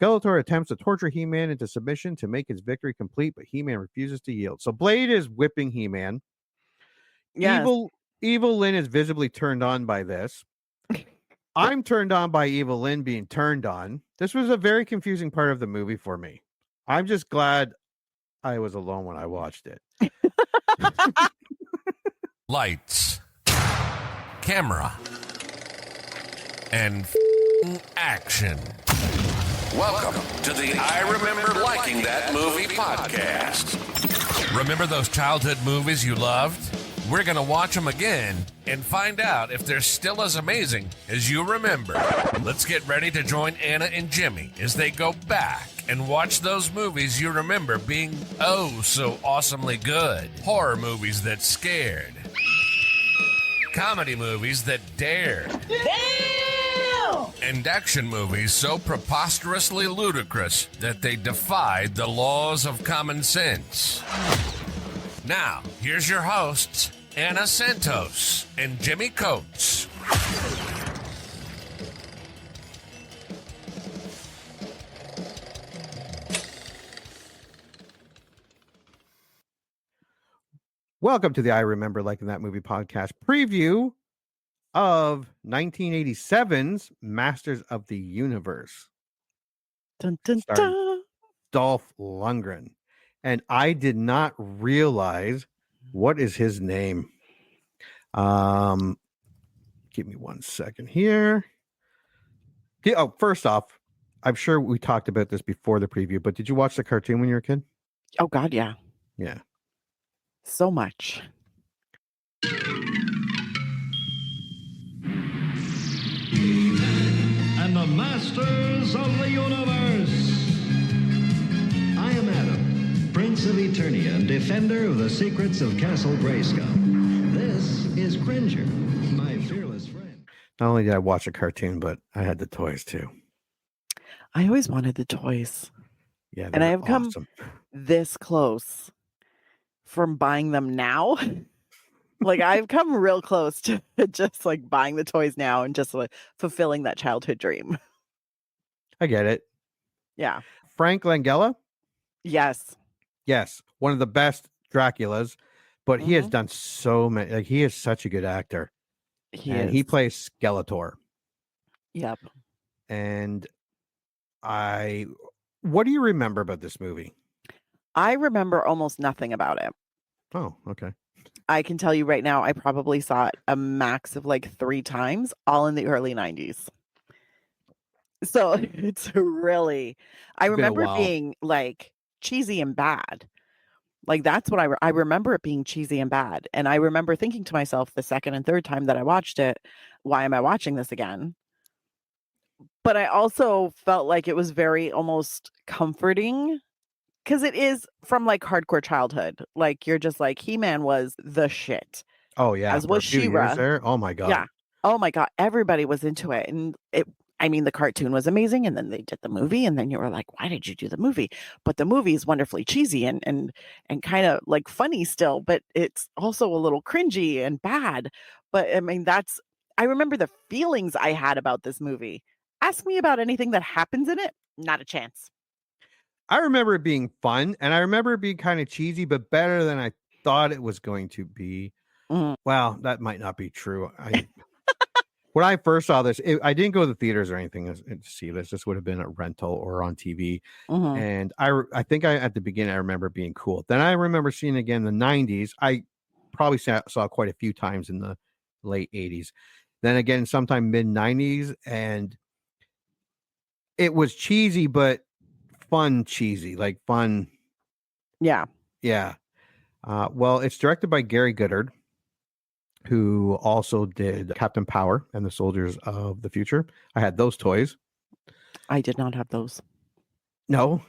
Skeletor attempts to torture He-Man into submission to make his victory complete, but He-Man refuses to yield. So Blade is whipping He-Man. Yes. Evil-Lyn is visibly turned on by this. I'm turned on by Evil-Lyn being turned on. This was a very confusing part of the movie for me. I'm just glad I was alone when I watched it. Lights, camera, and action. Welcome to the I Remember Liking That Movie podcast. Remember those childhood movies you loved? We're going to watch them again and find out if they're still as amazing as you remember. Let's get ready to join Anna and Jimmy as they go back and watch those movies you remember being oh so awesomely good. Horror movies that scared. Comedy movies that dared. Damn! And action movies so preposterously ludicrous that they defied the laws of common sense. Now, here's your hosts, Anna Santos and Jimmy Coates. Welcome to the I Remember Liking That Movie podcast preview of 1987's Masters of the Universe. Dun, dun, dun. Dolph Lungren. And I did not realize what is his name. Give me 1 second here. Oh, first off, I'm sure we talked about this before the preview, but did you watch the cartoon when you were a kid? Oh, God, yeah. Yeah. So much. And the Masters of the Universe. I am Adam, Prince of Eternia and defender of the secrets of Castle Grayskull. This is Cringer, my fearless friend. Not only did I watch a cartoon, but I had the toys too. I always wanted the toys. Yeah, and I have awesome. come this close from buying them now. Like I've come real close to just like buying the toys now and just like fulfilling that childhood dream. I get it. Yeah. Frank Langella? Yes. Yes. One of the best Draculas, but he has done so many. Like he is such a good actor. He plays Skeletor. Yep. And what do you remember about this movie? I remember almost nothing about it. Oh, okay. I can tell you right now, I probably saw it a max of like 3 times, all in the early 90s. So it's really, I remember being like cheesy and bad. Like that's what I remember it being cheesy and bad. And I remember thinking to myself the second and third time that I watched it, why am I watching this again? But I also felt like it was very almost comforting. Because it is from like hardcore childhood. Like you're just like He-Man was the shit. Oh yeah. As was She-Ra. Oh my God. Yeah. Oh my God. Everybody was into it. And the cartoon was amazing. And then they did the movie. And then you were like, why did you do the movie? But the movie is wonderfully cheesy and kind of like funny still, but it's also a little cringy and bad. But I mean, I remember the feelings I had about this movie. Ask me about anything that happens in it. Not a chance. I remember it being fun, and I remember it being kind of cheesy, but better than I thought it was going to be. Well, that might not be true. When I first saw this, I didn't go to the theaters or anything to see this. This would have been a rental or on TV. And I think at the beginning, I remember it being cool. Then I remember seeing it again in the 90s. I probably saw quite a few times in the late 80s. Then again, sometime mid 90s, and it was cheesy, but fun cheesy, like fun. Yeah. Well, it's directed by Gary Goddard, who also did Captain Power and the Soldiers of the Future. I had those toys. I did not have those. No.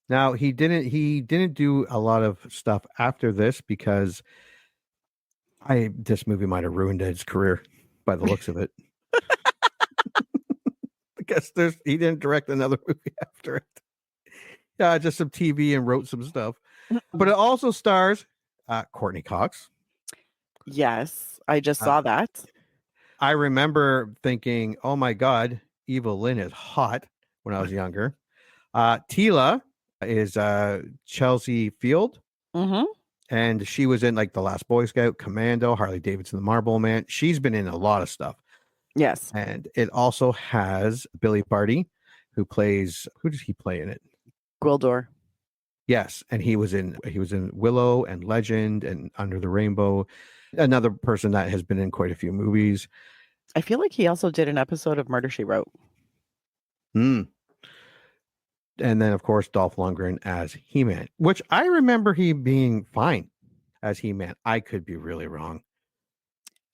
Now he didn't do a lot of stuff after this because this movie might have ruined his career by the looks of it. Guess he didn't direct another movie after it. Yeah, just some TV and wrote some stuff. But it also stars Courtney Cox. Yes, I just saw that. I remember thinking, oh my God, Evil Lynn is hot when I was younger. Tila is Chelsea Field. Mm-hmm. And she was in like The Last Boy Scout, Commando, Harley Davidson, The Marble Man. She's been in a lot of stuff. Yes. And it also has Billy Barty, who does he play in it? Gwildor. Yes, and he was in Willow and Legend and Under the Rainbow. Another person that has been in quite a few movies. I feel like he also did an episode of Murder, She Wrote. And then, of course, Dolph Lundgren as He-Man, which I remember he being fine as He-Man. I could be really wrong.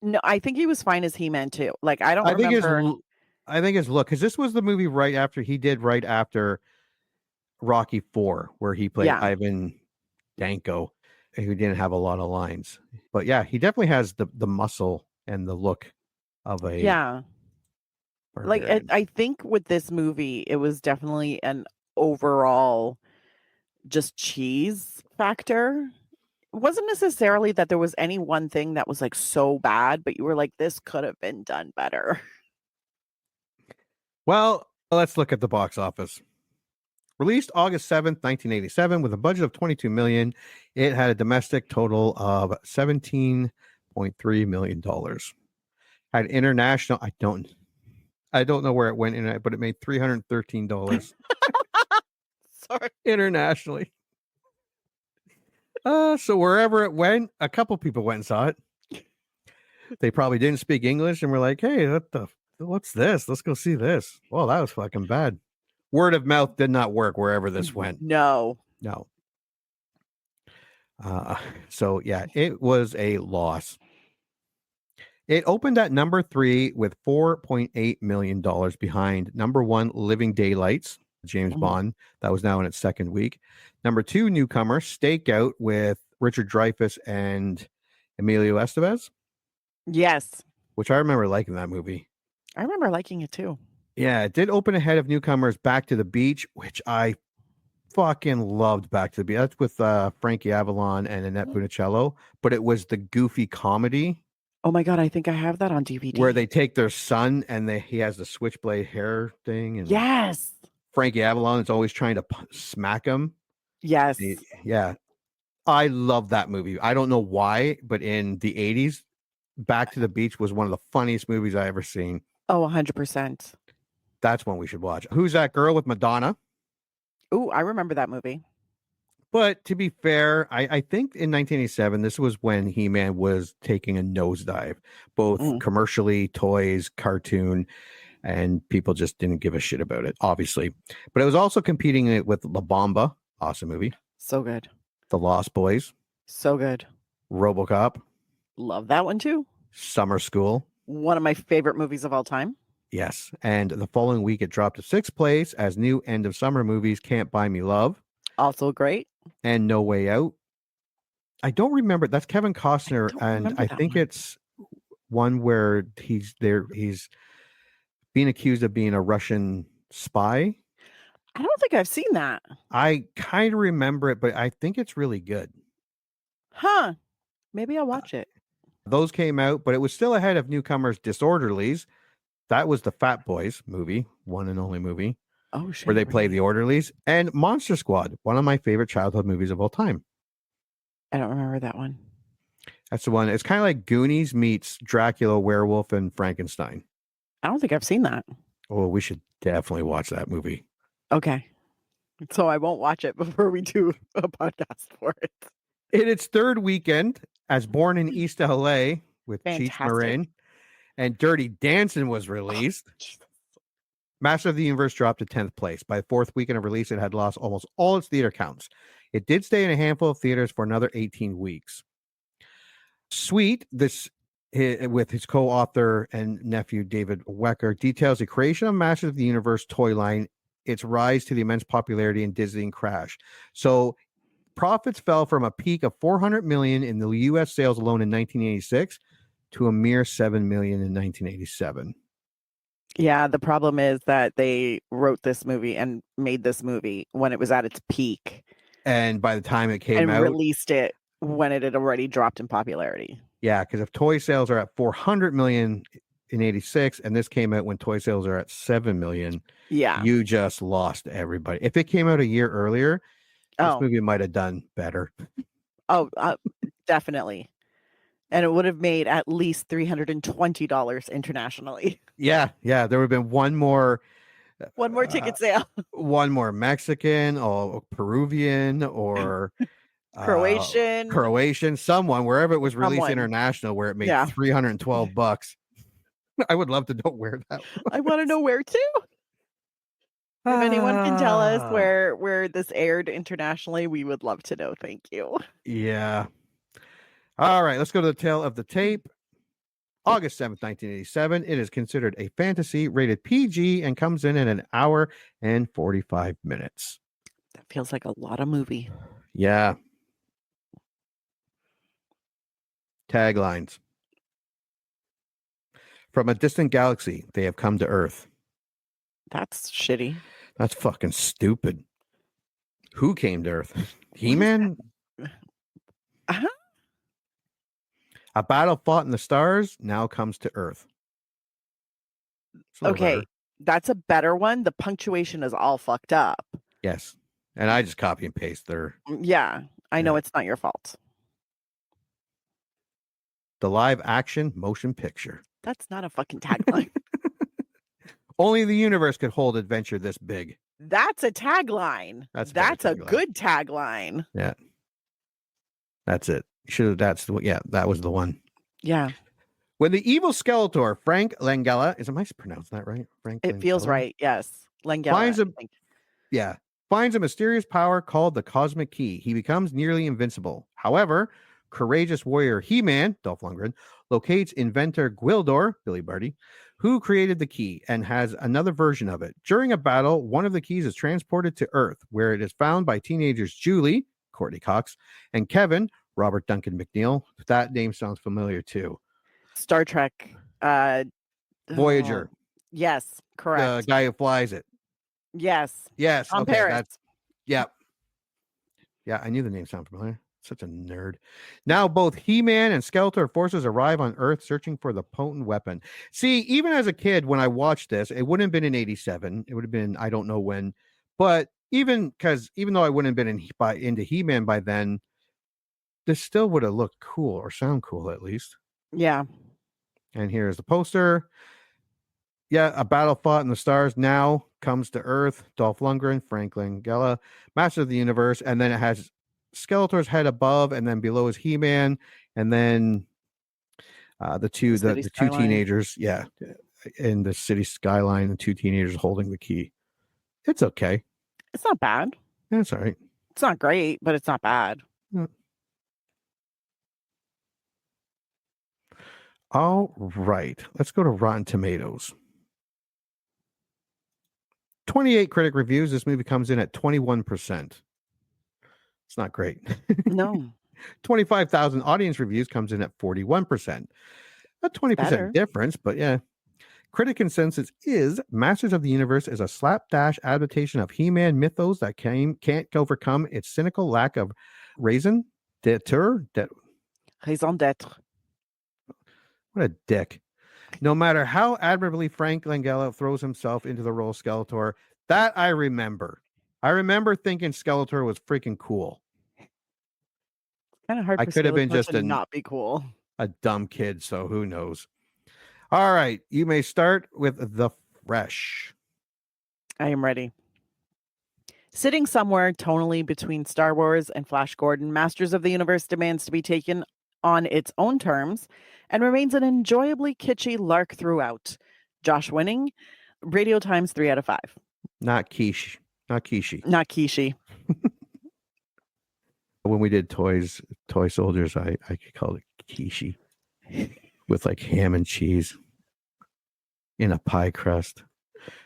No, I think he was fine as He-Man too. Like, I don't remember. I think his look, because this was the movie right after Rocky IV, where he played Ivan Danko, who didn't have a lot of lines. But yeah, he definitely has the muscle and the look of a barbarian. Like, I think with this movie, it was definitely an overall just cheese factor. It wasn't necessarily that there was any one thing that was like so bad, but you were like, this could have been done better. Well, let's look at the box office. Released August 7th, 1987, with a budget of $22 million, it had a domestic total of $17.3 million. Had international, I don't know where it went in, but it made $313. Sorry. Internationally. So wherever it went, a couple people went and saw it. They probably didn't speak English and were like, hey, what's this? Let's go see this. Well, that was fucking bad. Word of mouth did not work wherever this went. No. So yeah, it was a loss. It opened at number 3 with $4.8 million behind number 1, Living Daylights, James Bond. That was now in its second week. Number 2, newcomer, Stakeout with Richard Dreyfuss and Emilio Estevez. Yes. Which I remember liking that movie. I remember liking it too. Yeah, it did open ahead of newcomers Back to the Beach, which I fucking loved. Back to the Beach. That's with Frankie Avalon and Annette Bunicello, but it was the goofy comedy. Oh my God, I think I have that on DVD. Where they take their son and he has the switchblade hair thing. And yes. Frankie Avalon is always trying to smack him. Yes. Yeah. I love that movie. I don't know why, but in the 80s, Back to the Beach was one of the funniest movies I ever seen. Oh, 100%. That's one we should watch. Who's That Girl with Madonna? Oh, I remember that movie. But to be fair, I think in 1987, this was when He-Man was taking a nosedive, both commercially, toys, cartoon, and people just didn't give a shit about it, obviously. But it was also competing with La Bamba, awesome movie. So good. The Lost Boys. So good. RoboCop. Love that one too. Summer School. One of my favorite movies of all time. Yes. And the following week, it dropped to 6th place as new end of summer movies, Can't Buy Me Love. Also great. And No Way Out. I don't remember. That's Kevin Costner. And I think it's one where he's being accused of being a Russian spy. I don't think I've seen that. I kind of remember it, but I think it's really good. Huh. Maybe I'll watch it. Those came out, but it was still ahead of newcomers Disorderlies. That was the Fat Boys movie, one and only movie. Oh, shit. Where they play the orderlies. And Monster Squad, one of my favorite childhood movies of all time. I don't remember that one. That's the one. It's kind of like Goonies meets Dracula, Werewolf, and Frankenstein. I don't think I've seen that. Oh, we should definitely watch that movie. Okay. So I won't watch it before we do a podcast for it. In its third weekend, as Born in East LA with Cheech Marin and Dirty Dancing was released, Master of the Universe dropped to 10th place. By the fourth weekend of release, it had lost almost all its theater counts. It did stay in a handful of theaters for another 18 weeks. Sweet, with his co-author and nephew David Wecker, details the creation of Masters of the Universe toy line, its rise to the immense popularity and dizzying crash. So profits fell from a peak of $400 million in the U.S. sales alone in 1986 to a mere $7 million in 1987. Yeah, the problem is that they wrote this movie and made this movie when it was at its peak. And by the time it came out, and released it when it had already dropped in popularity. Yeah, because if toy sales are at 400 million in 86, and this came out when toy sales are at 7 million. Yeah. You just lost everybody. If it came out a year earlier, this movie might have done better. Oh, definitely. And it would have made at least $320 internationally. Yeah. There would have been one more ticket sale. One more Mexican or Peruvian or Croatian, someone, wherever it was released international, where it made $312. I would love to know where that was. I want to know where too. If anyone can tell us where this aired internationally, we would love to know. Thank you. Yeah. All right, let's go to the tale of the tape. August 7th, 1987. It is considered a fantasy, rated PG, and comes in at an hour and 45 minutes. That feels like a lot of movie. Yeah. Taglines. From a distant galaxy, they have come to Earth. That's shitty. That's fucking stupid. Who came to Earth? He-Man? Uh-huh. A battle fought in the stars now comes to Earth. Okay, that's a better one. The punctuation is all fucked up. Yes. And I just copy and paste their... Yeah, I know it's not your fault. The live action motion picture. That's not a fucking tagline. Only the universe could hold adventure this big. That's a tagline. That's a good tagline. Yeah. That's it. That was the one. Yeah. When the evil Skeletor, Frank Langella, am I pronouncing that right? It feels right. Yes. Langella. Finds a mysterious power called the Cosmic Key. He becomes nearly invincible. However, courageous warrior He-Man, Dolph Lungren, locates inventor Gwildor, Billy Barty, who created the key and has another version of it. During a battle, one of the keys is transported to Earth, where it is found by teenagers Julie, Courtney Cox, and Kevin, Robert Duncan McNeil. That name sounds familiar too. Star Trek Voyager. Yes, correct. The guy who flies it. Yes. On Paris. That's yeah, I knew the name sounded familiar. Such a nerd. Now both He-Man and Skeletor forces arrive on Earth searching for the potent weapon. See, even as a kid, when I watched this, it wouldn't have been in 87. It would have been, I don't know when, but even though I wouldn't have been into He-Man by then, this still would have looked cool or sound cool at least. Yeah. And here's the poster. Yeah, a battle fought in the stars now comes to Earth. Dolph Lundgren, Frank Langella, Master of the Universe, and then it has Skeletor's head above, and then below is He-Man, and then the two teenagers, in the city skyline, the two teenagers holding the key. It's okay. It's not bad. Yeah, it's all right. It's not great, but it's not bad. Yeah. All right, let's go to Rotten Tomatoes. 28 critic reviews. This movie comes in at 21%. It's not great. No. 25,000 audience reviews comes in at 41%. A 20% difference, but yeah. Critic consensus is Masters of the Universe is a slapdash adaptation of He-Man mythos that can't overcome its cynical lack of raison d'etre. Raison d'etre. What a dick. No matter how admirably Frank Langella throws himself into the role of Skeletor, that I remember. I remember thinking Skeletor was freaking cool. Kind of hard. I could have been just not be cool. A dumb kid, so who knows? All right, you may start with the fresh. I am ready. Sitting somewhere tonally between Star Wars and Flash Gordon, Masters of the Universe demands to be taken on its own terms and remains an enjoyably kitschy lark throughout. Josh Winning, Radio Times 3 out of 5. Not Kishi. When we did Toy Soldiers, I could call it quiche with like ham and cheese in a pie crust.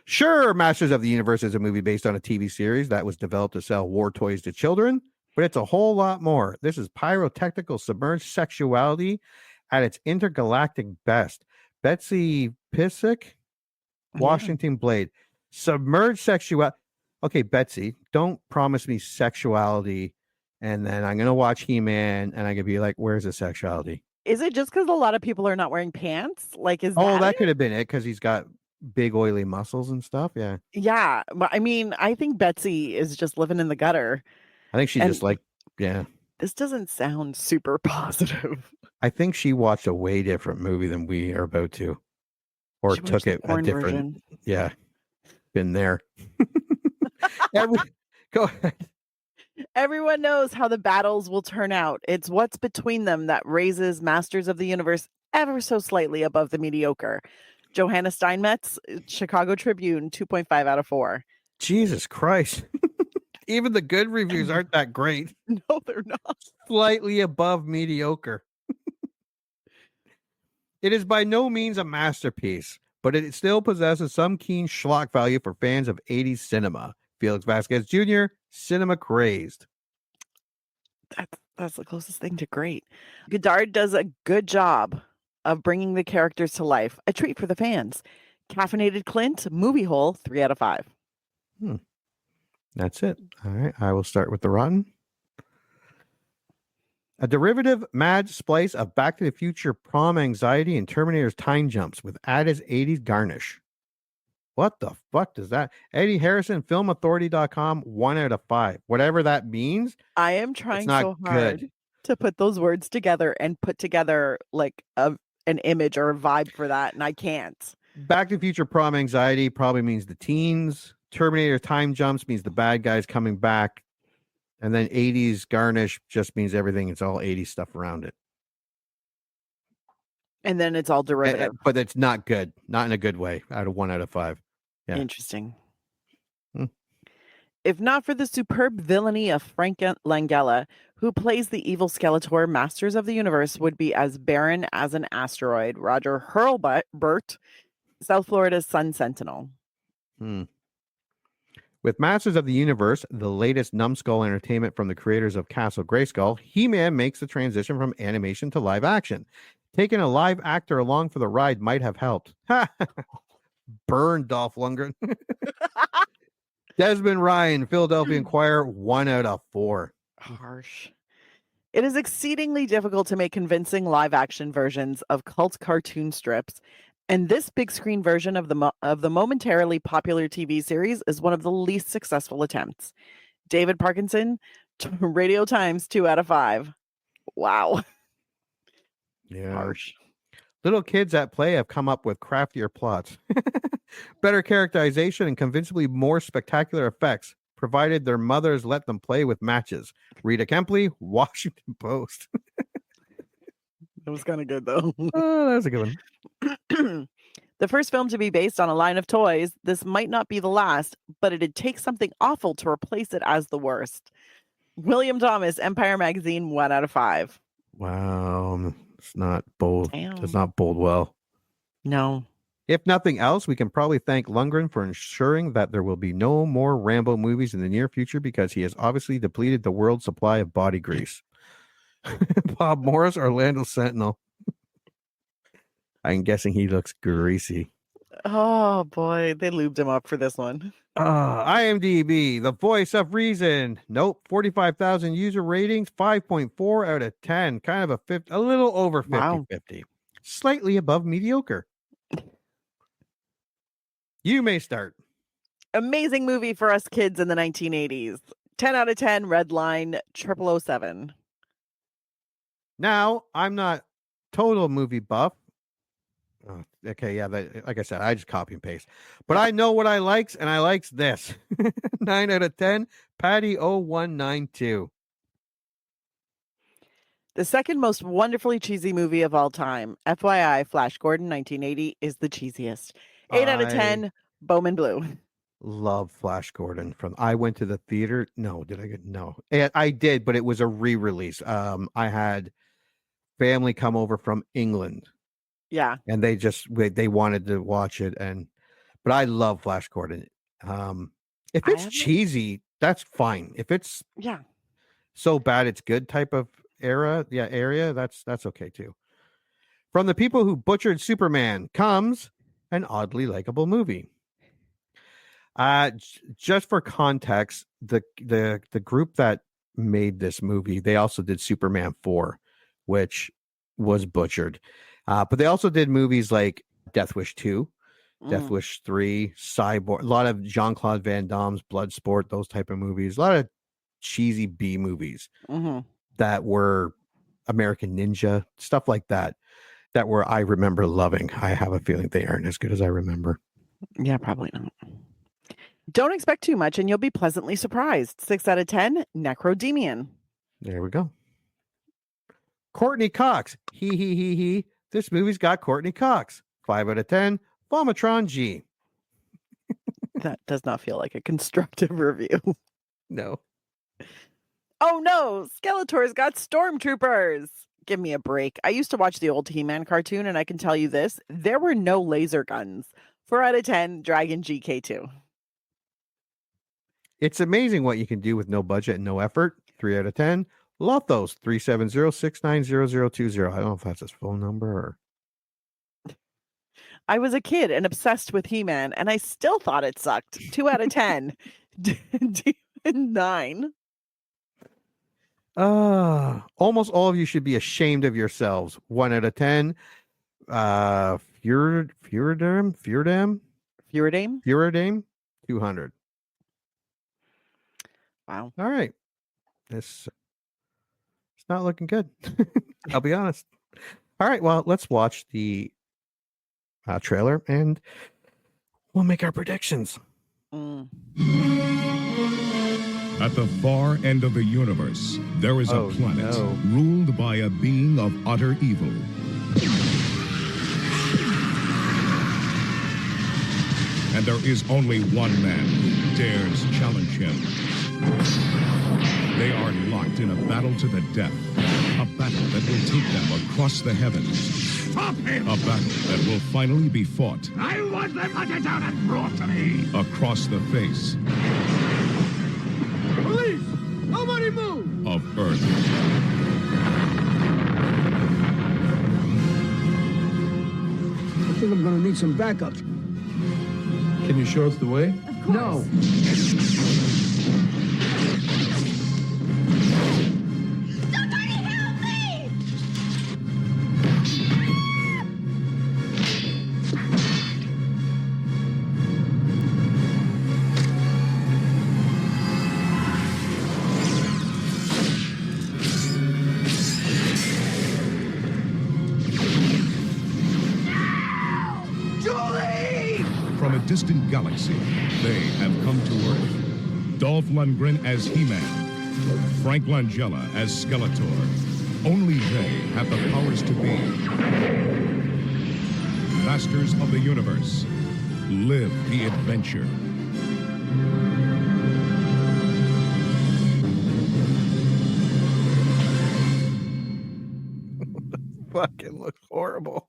Sure, Masters of the Universe is a movie based on a TV series that was developed to sell war toys to children, but it's a whole lot more. This is pyrotechnical submerged sexuality at its intergalactic best. Betsy Pissick, Washington Blade. Submerged sexuality. Okay, Betsy, don't promise me sexuality and then I'm going to watch He-Man and I'm going to be like, where's the sexuality? Is it just because a lot of people are not wearing pants? Like, is Oh, that it? could have been it because he's got big oily muscles and stuff. Yeah. Yeah, but I mean, I think Betsy is just living in the gutter. I think she And just like, yeah. this doesn't sound super positive. I think she watched a way different movie than we are about to. Or She took watched the it a porn different. version. Yeah. Been there. Go ahead. Everyone knows how the battles will turn out. It's what's between them that raises Masters of the Universe ever so slightly above the mediocre. Johanna Steinmetz, Chicago Tribune, 2.5 out of 4. Jesus Christ. Even the good reviews aren't that great. No, they're not. Slightly above mediocre. It is by no means a masterpiece, but it still possesses some keen schlock value for fans of 80s cinema. Felix Vasquez Jr., cinema crazed. That's the closest thing to great. Godard does a good job of bringing the characters to life. A treat for the fans. Caffeinated Clint, movie hole, 3 out of 5. That's it. All right. I will start with the rotten. A derivative mad splice of Back to the Future prom anxiety and Terminator's time jumps with added 80s garnish. What the fuck does that? Eddie Harrison, filmauthority.com, 1 out of 5. Whatever that means. I am trying not so hard good. to put those words together and put together like an image or a vibe for that, and I can't. Back to the Future prom anxiety probably means the teens. Terminator time jumps means the bad guys coming back. And then 80s garnish just means everything. It's all 80s stuff around it. And then it's all derivative. But it's not good. Not in a good way. Out of 1 out of 5. Yeah. Interesting. If not for the superb villainy of Frank Langella, who plays the evil Skeletor, Masters of the Universe would be as barren as an asteroid. Roger Hurlburt, South Florida's Sun Sentinel. With Masters of the Universe, the latest numbskull entertainment from the creators of Castle Grayskull, He-Man makes the transition from animation to live action. Taking a live actor along for the ride might have helped. Burn, Dolph Lundgren. Desmond Ryan, Philadelphia Inquirer, 1 out of 4. Harsh. It is exceedingly difficult to make convincing live action versions of cult cartoon strips, and this big screen version of the momentarily popular TV series is one of the least successful attempts. David Parkinson, Radio Times, 2 out of 5. Wow. Yeah. Harsh. Little kids at play have come up with craftier plots, better characterization, and convincingly more spectacular effects, provided their mothers let them play with matches. Rita Kempley, Washington Post. That was kind of good, though. Oh, that's a good one. The first film to be based on a line of toys, this might not be the last, but it'd take something awful to replace it as the worst. William Thomas, Empire Magazine, 1 out of 5. Wow. It's not bold. Damn. Does not bode well. No. If nothing else, we can probably thank Lundgren for ensuring that there will be no more Rambo movies in the near future because he has obviously depleted the world's supply of body grease. Bob Morris, Orlando Sentinel. I'm guessing he looks greasy. Oh boy, they lubed him up for this one. IMDb, the voice of reason. Nope, 45,000 user ratings, 5.4 out of 10. Kind of a little over 50-50. Wow. Slightly above mediocre. You may start. Amazing movie for us kids in the 1980s. 10 out of 10, Red Line, 0007. Now, I'm not total movie buff. Oh, okay, yeah, like I said, I just copy and paste. But I know what I likes, and I likes this. 9 out of 10, Patty 0192. The second most wonderfully cheesy movie of all time. FYI, Flash Gordon, 1980, is the cheesiest. 8 out of 10, Bowman Blue. Love Flash Gordon. I went to the theater. No, did I get? No, I did, but it was a re-release. I had family come over from England. Yeah. And they wanted to watch it, but I love Flash Gordon. If it's cheesy, that's fine. If it's so bad it's good type of area, that's okay too. From the people who butchered Superman comes an oddly likable movie. Just for context, the group that made this movie, they also did Superman 4, which was butchered. But they also did movies like Death Wish 2, Death Wish 3, Cyborg, a lot of Jean Claude Van Damme's Bloodsport, those type of movies, a lot of cheesy B movies that were American Ninja, stuff like that were I remember loving. I have a feeling they aren't as good as I remember. Yeah, probably not. Don't expect too much and you'll be pleasantly surprised. 6 out of 10, Necrodemian. There we go. Courtney Cox. He. This movie's got Courtney Cox. 5 out of 10, Vomitron G. That does not feel like a constructive review. No. Oh no, Skeletor's got stormtroopers. Give me a break. I used to watch the old He-Man cartoon and I can tell you this, there were no laser guns. 4 out of 10, Dragon GK2. It's amazing what you can do with no budget and no effort. 3 out of 10. Lothos 370-690-0020. I don't know if that's his phone number or. I was a kid and obsessed with He-Man, and I still thought it sucked. 2 out of 10. 9. Almost all of you should be ashamed of yourselves. 1 out of 10. Furadame. 200. Wow. All right. It's not looking good. I'll be honest. All right. Well, let's watch the trailer and we'll make our predictions. At the far end of the universe, there is a planet ruled by a being of utter evil. And there is only one man who dares challenge him. They are locked in a battle to the death. A battle that will take them across the heavens. Stop him! A battle that will finally be fought. I want them hunted down and brought to me! Across the face. Police! Nobody move! Of Earth. I think I'm gonna need some backup. Can you show us the way? Of course. No. Somebody help me! From a distant galaxy, they have come to Earth. Dolph Lungren as He-Man, Frank Langella as Skeletor. Only they have the powers to be masters of the universe. Live the adventure. Fucking looks horrible.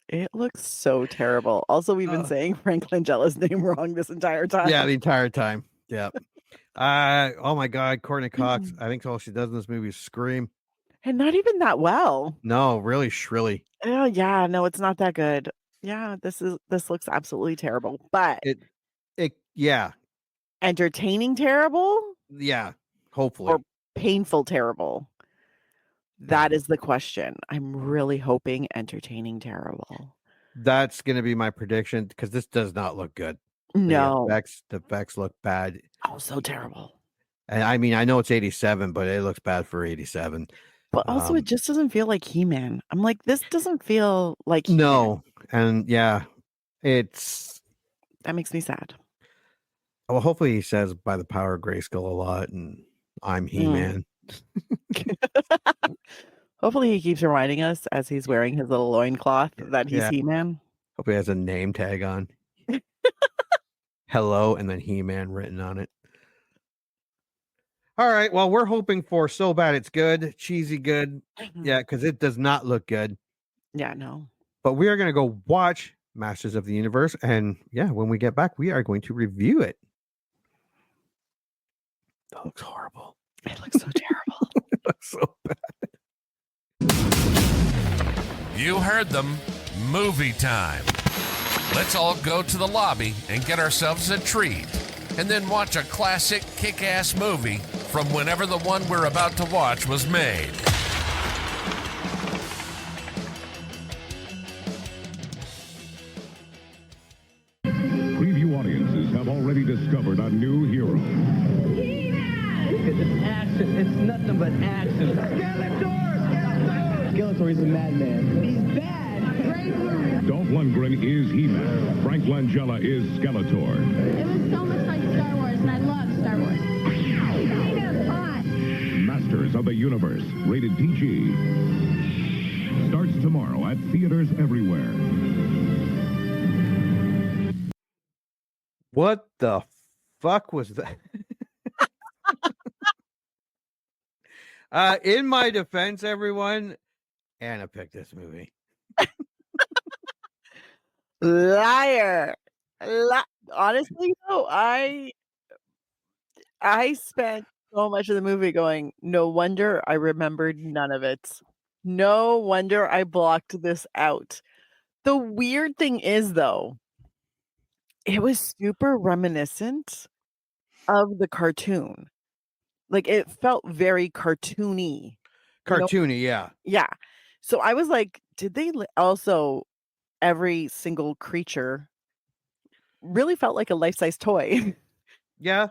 It looks so terrible. Also, we've been saying Frank Langella's name wrong this entire time. Yeah, the entire time. Yeah. Oh my God, Courtney Cox. I think all she does in this movie is scream. And not even that well. No, really shrilly. Oh yeah, no, it's not that good. Yeah, this looks absolutely terrible. But yeah. Entertaining terrible? Yeah, hopefully. Or painful terrible? That is the question. I'm really hoping entertaining terrible. That's going to be my prediction because this does not look good. No. The effects look bad. Oh, so terrible. And I mean, I know it's 87, but it looks bad for 87. But also, it just doesn't feel like He-Man. I'm like, this doesn't feel like He-Man. No. And yeah, that makes me sad. Well, hopefully he says by the power of Grayskull a lot and I'm He-Man. Hopefully he keeps reminding us as he's wearing his little loincloth that he's He-Man. Hope he has a name tag on. Hello, and then He-Man written on it. All right. Well, we're hoping for so bad it's good, cheesy good. Yeah, because it does not look good. Yeah, no. But we are going to go watch Masters of the Universe. And yeah, when we get back, we are going to review it. That looks horrible. It looks so terrible. It looks so bad. You heard them. Movie time. Let's all go to the lobby and get ourselves a treat. And then watch a classic kick-ass movie from whenever the one we're about to watch was made. action. It's nothing but action. Skeletor! Skeletor is a madman. He's bad. Great movie. Dolph Lundgren is He-Man. Frank Langella is Skeletor. It was so much like Star Wars, and I love Star Wars. Kind of hot. Masters of the Universe. Rated PG. Starts tomorrow at theaters everywhere. What the fuck was that? In my defense, everyone, Anna picked this movie. Liar. Honestly, though, I spent so much of the movie going, no wonder I remembered none of it. No wonder I blocked this out. The weird thing is, though, it was super reminiscent of the cartoon. Like, it felt very cartoony. Cartoony, yeah. Yeah. So I was like, did they also, every single creature really felt like a life-size toy. Yeah.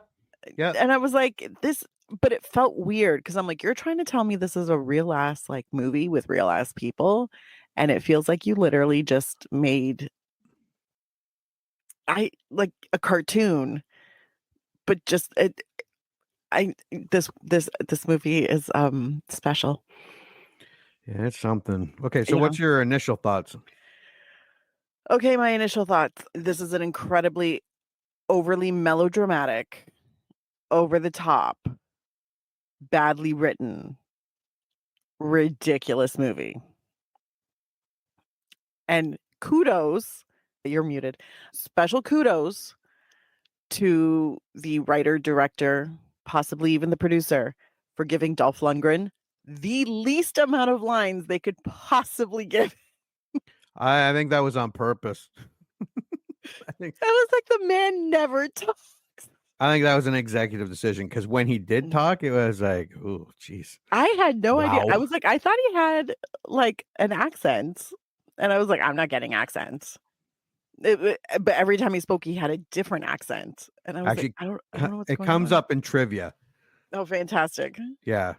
Yeah. And I was like, this, but it felt weird because I'm like, you're trying to tell me this is a real ass like movie with real ass people. And it feels like you literally just made like a cartoon, but just this movie is special. Yeah, it's something. Okay, so Yeah. what's your initial thoughts? Okay, my initial thoughts. This is an incredibly overly melodramatic, over the top, badly written, ridiculous movie. And kudos, you're muted. Special kudos to the writer, director, possibly even the producer for giving Dolph Lundgren the least amount of lines they could possibly give. I think that was on purpose. I think like the man never talks. I think that was an executive decision because when he did talk, it was like, oh, jeez. I had no idea. I Wow. was like, I thought he had like an accent, and I was like, I'm not getting accents. But every time he spoke, he had a different accent, and I was Actually, like, I don't know what's it going comes on. up in trivia. Oh, fantastic! Yeah.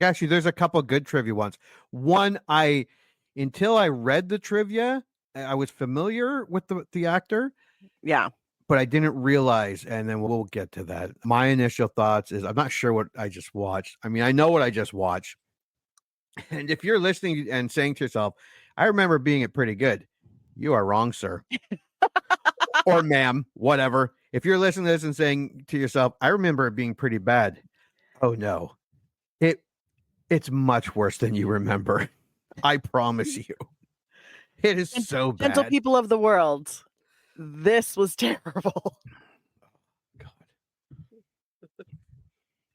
Actually, there's a couple good trivia ones. One, until I read the trivia, I was familiar with the actor. Yeah. But I didn't realize, and then we'll get to that. My initial thoughts is I'm not sure what I just watched. I mean, I know what I just watched. And if you're listening and saying to yourself, I remember being it pretty good, you are wrong, sir. Or ma'am, whatever. If you're listening to this and saying to yourself, I remember it being pretty bad. Oh no. It's much worse than you remember. I promise you. It is so bad. Gentle people of the world, this was terrible. God.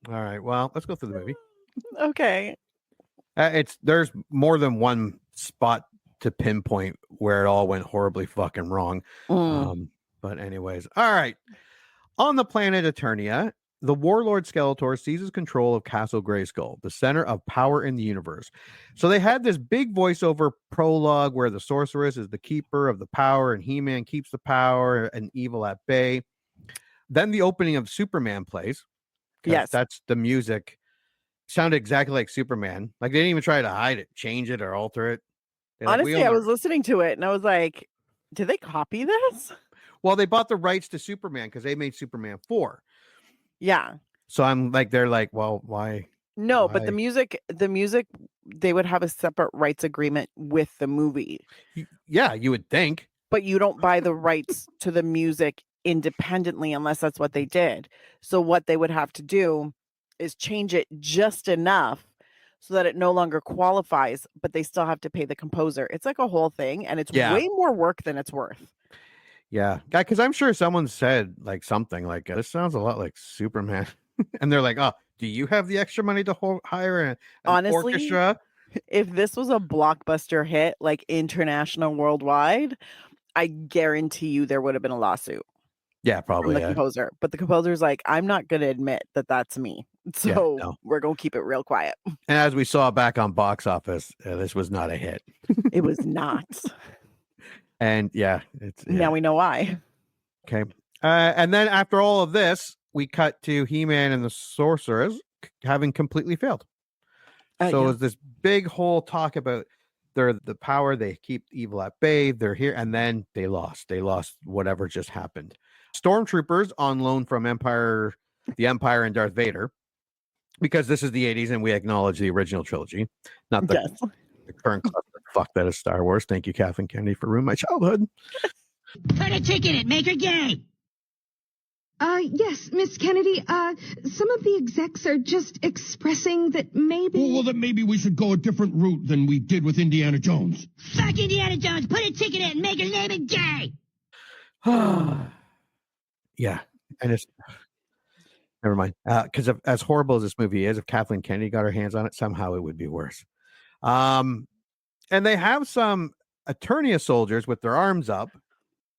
All right. Well, let's go through the movie. Okay. There's more than one spot to pinpoint where it all went horribly fucking wrong. But anyways, all right. On the planet Eternia, the warlord Skeletor seizes control of Castle Grayskull, the center of power in the universe. So they had this big voiceover prologue where the sorceress is the keeper of the power and He-Man keeps the power and evil at bay. Then the opening of Superman plays. Yes. That's the music. Sounded exactly like Superman. Like they didn't even try to hide it, change it, or alter it. Honestly, I was listening to it and I was like, did they copy this? Well, they bought the rights to Superman because they made Superman 4. Yeah. So I'm like, they're like, well, why? No, but the music, they would have a separate rights agreement with the movie. Yeah, you would think. But you don't buy the rights to the music independently unless that's what they did. So what they would have to do is change it just enough so that it no longer qualifies, but they still have to pay the composer. It's like a whole thing, and it's way more work than it's worth. Yeah, because I'm sure someone said like something like, this sounds a lot like Superman. And they're like, oh, do you have the extra money to hire an Honestly, orchestra? If this was a blockbuster hit, like international, worldwide, I guarantee you there would have been a lawsuit. Yeah, probably. From the composer. But the composer's like, I'm not going to admit that that's me. So we're going to keep it real quiet. And as we saw back on Box Office, this was not a hit. It was not. And now we know why. Okay. And then after all of this, we cut to He-Man and the Sorceress having completely failed. So it's this big whole talk about they're the power, they keep evil at bay, they're here, and then they lost whatever just happened. Stormtroopers on loan from the Empire and Darth Vader, because this is the 80s and we acknowledge the original trilogy, not the current fuck that is Star Wars. Thank you, Kathleen Kennedy, for ruining my childhood. Put a tick in it, make her gay. Yes, Miss Kennedy, some of the execs are just expressing that maybe... Well, that maybe we should go a different route than we did with Indiana Jones. Fuck Indiana Jones, put a tick in it and make her name it gay. Yeah, and it's... Never mind. Because as horrible as this movie is, if Kathleen Kennedy got her hands on it, somehow it would be worse. And they have some Eternia soldiers with their arms up.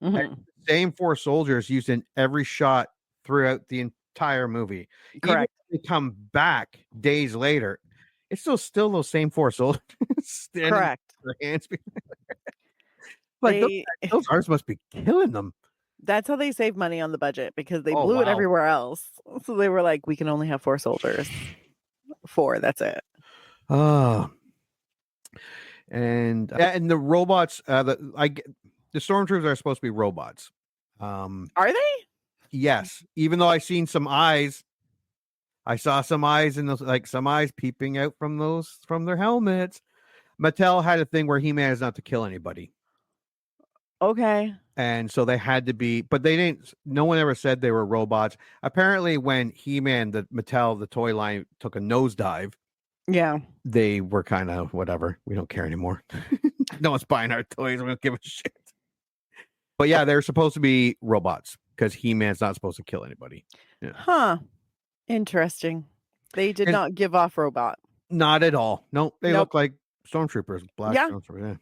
Mm-hmm. Same 4 soldiers used in every shot throughout the entire movie. Correct. Even if they come back days later, it's still those same 4 soldiers. Correct. Their hands like those arms must be killing them. That's how they save money on the budget, because they blew it everywhere else. So they were like, we can only have 4 soldiers. 4, that's it. And the robots, the stormtroopers are supposed to be robots. Are they? Yes. Even though I've seen some eyes, I saw some eyes in those, like some eyes peeping out from their helmets. Mattel had a thing where He-Man is not to kill anybody. Okay. And so they had to be, but they didn't. No one ever said they were robots. Apparently, when He-Man, the toy line, took a nosedive, they were kind of whatever. We don't care anymore. No one's buying our toys. We don't give a shit. But yeah, they're supposed to be robots because He-Man's not supposed to kill anybody. Yeah. Huh. Interesting. They did not give off robot. Not at all. No, they look like stormtroopers. Black stormtroopers. Yeah.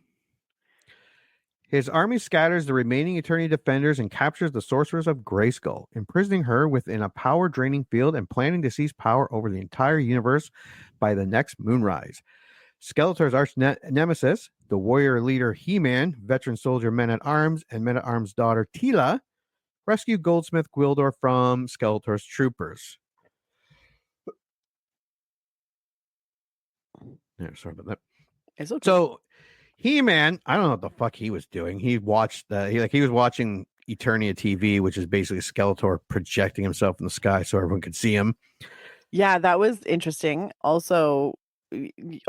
His army scatters the remaining Eternia defenders and captures the sorceress of Grayskull, imprisoning her within a power-draining field and planning to seize power over the entire universe by the next moonrise. Skeletor's arch nemesis, the warrior leader He-Man, veteran soldier Men-at-Arms, and Men-at-Arms' daughter Teela, rescue Goldsmith Gwildor from Skeletor's troopers. Yeah, sorry about that. It's okay. So He-Man, I don't know what the fuck he was doing. He watched he was watching Eternia TV, which is basically Skeletor projecting himself in the sky so everyone could see him. Yeah, that was interesting. Also,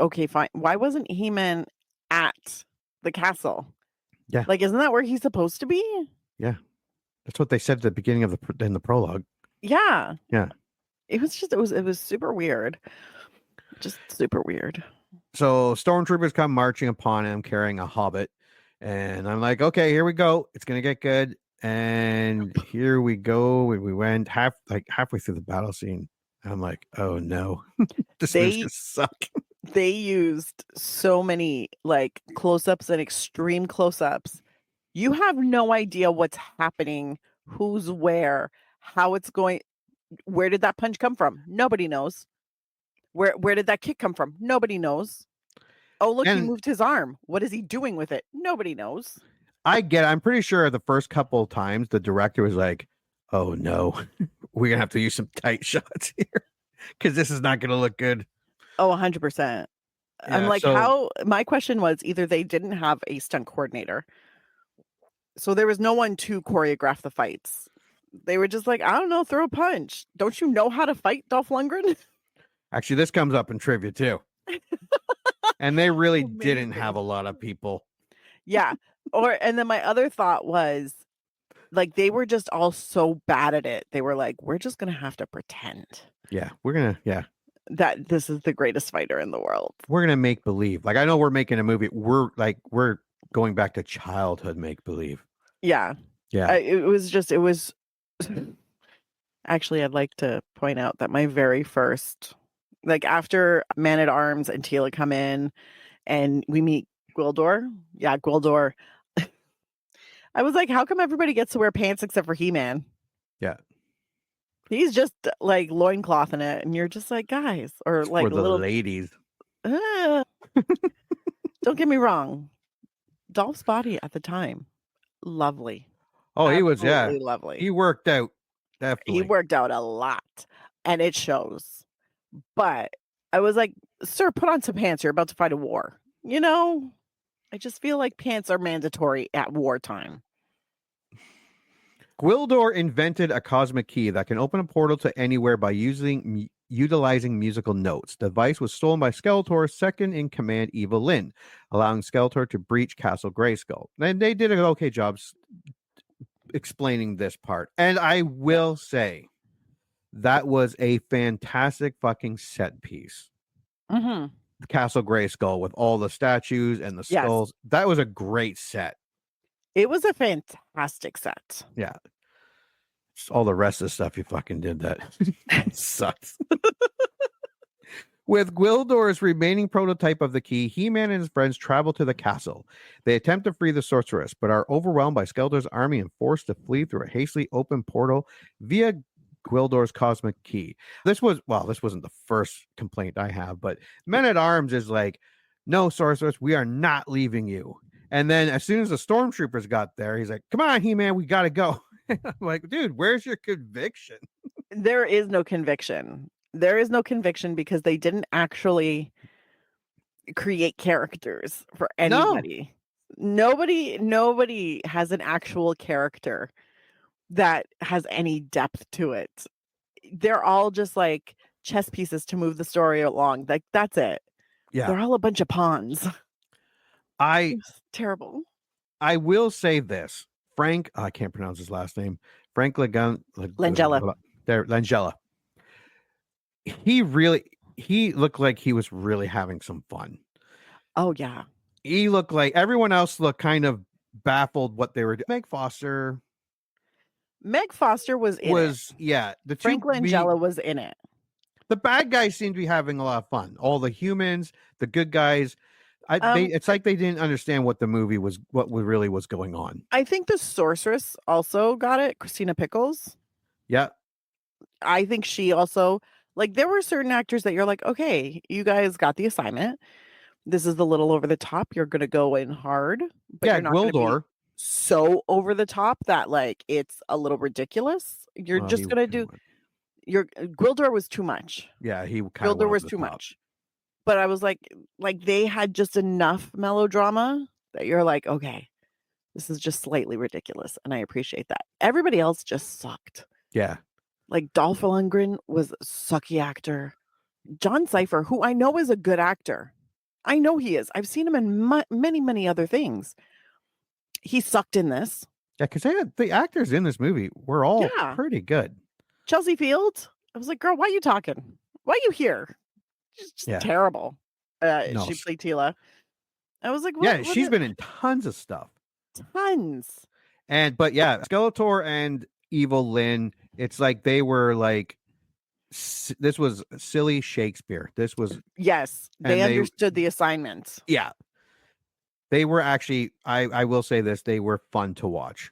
okay, fine. Why wasn't He-Man at the castle? Yeah. Like, isn't that where he's supposed to be? Yeah. That's what they said at the beginning of in the prologue. Yeah. Yeah. It was super weird. Just super weird. So stormtroopers come marching upon him carrying a hobbit. And I'm like, okay, here we go. It's going to get good. And here we go. We went halfway through the battle scene. I'm like, oh no, this is gonna suck. They used so many like close-ups and extreme close-ups. You have no idea what's happening, who's where, how it's going. Where did that punch come from? Nobody knows. Where did that kick come from? Nobody knows. Oh, look, he moved his arm. What is he doing with it? Nobody knows. I'm pretty sure the first couple of times the director was like, oh no, we're gonna have to use some tight shots here because this is not gonna look good. Oh, 100%. Yeah, I'm like, how? My question was either they didn't have a stunt coordinator, so there was no one to choreograph the fights. They were just like, I don't know, throw a punch. Don't you know how to fight, Dolph Lundgren? Actually, this comes up in trivia too. And they really didn't have a lot of people. Yeah. And then my other thought was, like, they were just all so bad at it. They were like, we're just going to have to pretend. Yeah. That this is the greatest fighter in the world. We're going to make believe. Like, I know we're making a movie. We're going back to childhood make believe. Yeah. Yeah. It was actually, I'd like to point out that my very first, like after Man-at-Arms and Teela come in and we meet Gwildor. Yeah, Gwildor. I was like, how come everybody gets to wear pants except for He-Man? Yeah. He's just like loincloth in it. And you're just like, guys, or like for the little ladies. Don't get me wrong. Dolph's body at the time, lovely. Oh, absolutely he was, lovely. He worked out. Definitely. He worked out a lot. And it shows. But I was like, sir, put on some pants. You're about to fight a war. You know, I just feel like pants are mandatory at wartime. Gwildor invented a cosmic key that can open a portal to anywhere by utilizing musical notes. The device was stolen by Skeletor's second in command, Evil-Lyn, allowing Skeletor to breach Castle Grayskull. And they did an okay job explaining this part. And I will say that was a fantastic fucking set piece. Mm-hmm. The Castle Grayskull with all the statues and the skulls. Yes. That was a great set. It was a fantastic set. Yeah. All the rest of the stuff you fucking did that sucks. With Gwildor's remaining prototype of the key, He-Man and his friends travel to the castle. They attempt to free the sorceress, but are overwhelmed by Skeletor's army and forced to flee through a hastily opened portal via Gwildor's cosmic key. This wasn't the first complaint I have, but Men-at-Arms is like, no, sorceress, we are not leaving you. And then as soon as the stormtroopers got there, he's like, come on, He-Man, we got to go. I'm like, dude, where's your conviction? There is no conviction. There is no conviction because they didn't actually create characters for anybody. No. Nobody has an actual character that has any depth to it. They're all just like chess pieces to move the story along. Like, that's it. Yeah. They're all a bunch of pawns. It's terrible. I will say this. Frank, I can't pronounce his last name. Frank Langella. Langella. He looked like he was really having some fun. Oh, yeah. He looked like everyone else looked kind of baffled what they were doing. Meg Foster was in it. Yeah. Frank Langella was in it. The bad guys seem to be having a lot of fun. All the humans, the good guys. It's like they didn't understand what the movie was, what really was going on. I think the sorceress also got it. Christina Pickles. Yeah. I think she also, like, there were certain actors that you're like, okay, you guys got the assignment. This is a little over the top. You're going to go in hard. But yeah, you're not Gwildor. So over the top that, like, it's a little ridiculous. You're just going to do. Gwildor was too much. Yeah, Gwildor was too much. But I was like they had just enough melodrama that you're like, okay, this is just slightly ridiculous. And I appreciate that. Everybody else just sucked. Yeah. Like Dolph Lundgren was a sucky actor. John Cypher, who I know is a good actor. I know he is. I've seen him in many, many other things. He sucked in this. Yeah, because the actors in this movie were all pretty good. Chelsea Fields, I was like, girl, why are you talking? Why are you here? Just terrible. She played Tila. I was like, she's been in tons of stuff. Tons. But Skeletor and Evil-Lyn, it's like they were like, this was silly Shakespeare. This was they understood the assignment. Yeah. They were actually, I will say this, they were fun to watch.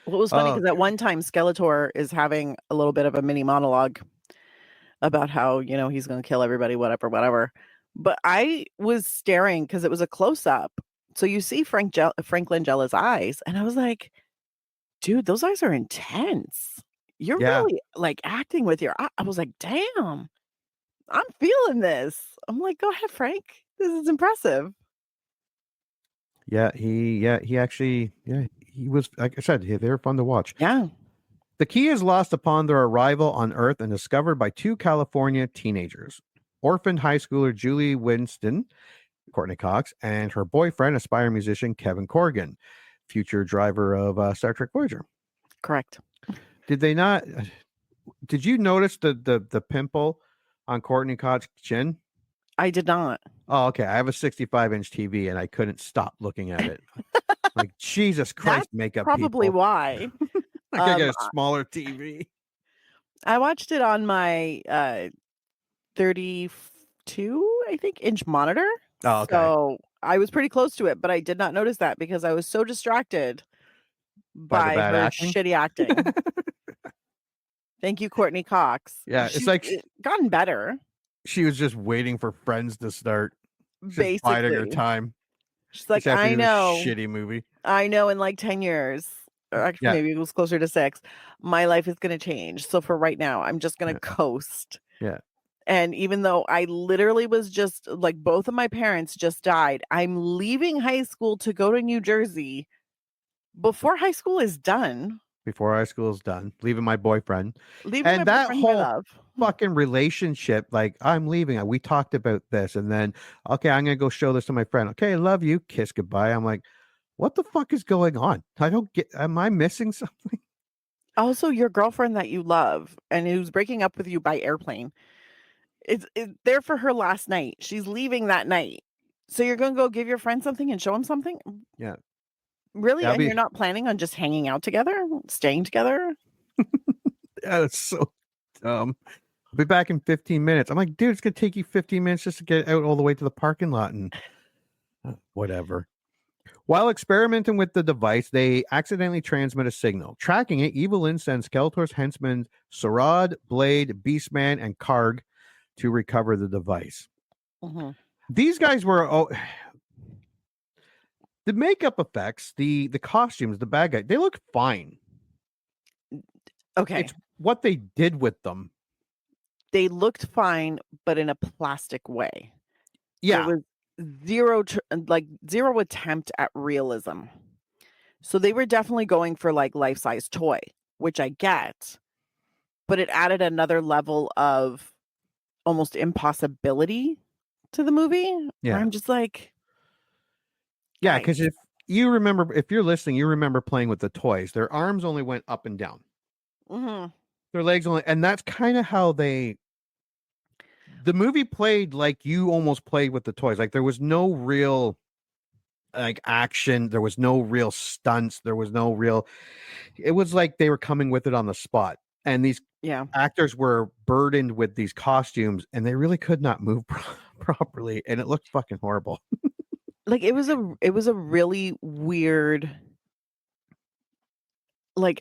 Well, it was funny because at one time Skeletor is having a little bit of a mini monologue about how, he's going to kill everybody, whatever. But I was staring because it was a close up. So you see Frank Langella's eyes. And I was like, dude, those eyes are intense. You're really like acting with your eye. I was like, damn, I'm feeling this. I'm like, go ahead, Frank. This is impressive. He actually, he was, like I said, they were fun to watch. Yeah. The key is lost upon their arrival on Earth and discovered by two California teenagers. Orphaned high schooler Julie Winston, Courtney Cox, and her boyfriend, aspiring musician Kevin Corrigan, future driver of Star Trek Voyager. Correct. Did you notice the pimple on Courtney Cox's chin? I did not. Oh, okay. I have a 65-inch TV and I couldn't stop looking at it. Like, Jesus Christ, makeup probably people. Why. I could get a smaller TV. I watched it on my 32, I think, inch monitor. Oh, okay. So I was pretty close to it, but I did not notice that because I was so distracted by her shitty acting. Thank you, Courtney Cox. Yeah, it's like gotten better. She was just waiting for Friends to start. Basically, biding her time. She's like, I know, shitty movie. I know. In like 10 years, or actually maybe it was closer to 6. My life is going to change. So for right now, I'm just going to coast. Yeah. And even though I literally was just like, both of my parents just died, I'm leaving high school to go to New Jersey before high school is done. Before high school is done, leaving my boyfriend. Leaving my And that boyfriend who I whole love. fucking relationship, like, I'm leaving. We talked about this, and then, okay, I'm gonna go show this to my friend. Okay, I love you. Kiss goodbye. I'm like, what the fuck is going on? I don't get. Am I missing something? Also, your girlfriend that you love and who's breaking up with you by airplane, it's there for her last night. She's leaving that night. So you're gonna go give your friend something and show him something? Yeah. Really? That'll And be- you're not planning on just hanging out together, staying together? Yeah, that's so dumb. I'll be back in 15 minutes. I'm like, dude, it's gonna take you 15 minutes just to get out all the way to the parking lot and whatever. While experimenting with the device, they accidentally transmit a signal. Tracking it, Evil-Lyn sends Skeletor's henchmen Sarad, Blade, Beastman, and Karg to recover the device. Mm-hmm. These guys were the makeup effects, the costumes, the bad guy, they look fine. Okay. It's what they did with them. They looked fine, but in a plastic way. Yeah. There was zero attempt at realism. So they were definitely going for like life-size toy, which I get, but it added another level of almost impossibility to the movie. Yeah. I'm just like, yeah, because if you're listening, you remember playing with the toys. Their arms only went up and down. Mm-hmm. Their legs only, and that's kind of how the movie played like you almost played with the toys. Like there was no real like action, there was no real stunts, there was no real. It was like they were coming with it on the spot, and these actors were burdened with these costumes, and they really could not move properly, and it looked fucking horrible. Like it was a really weird. Like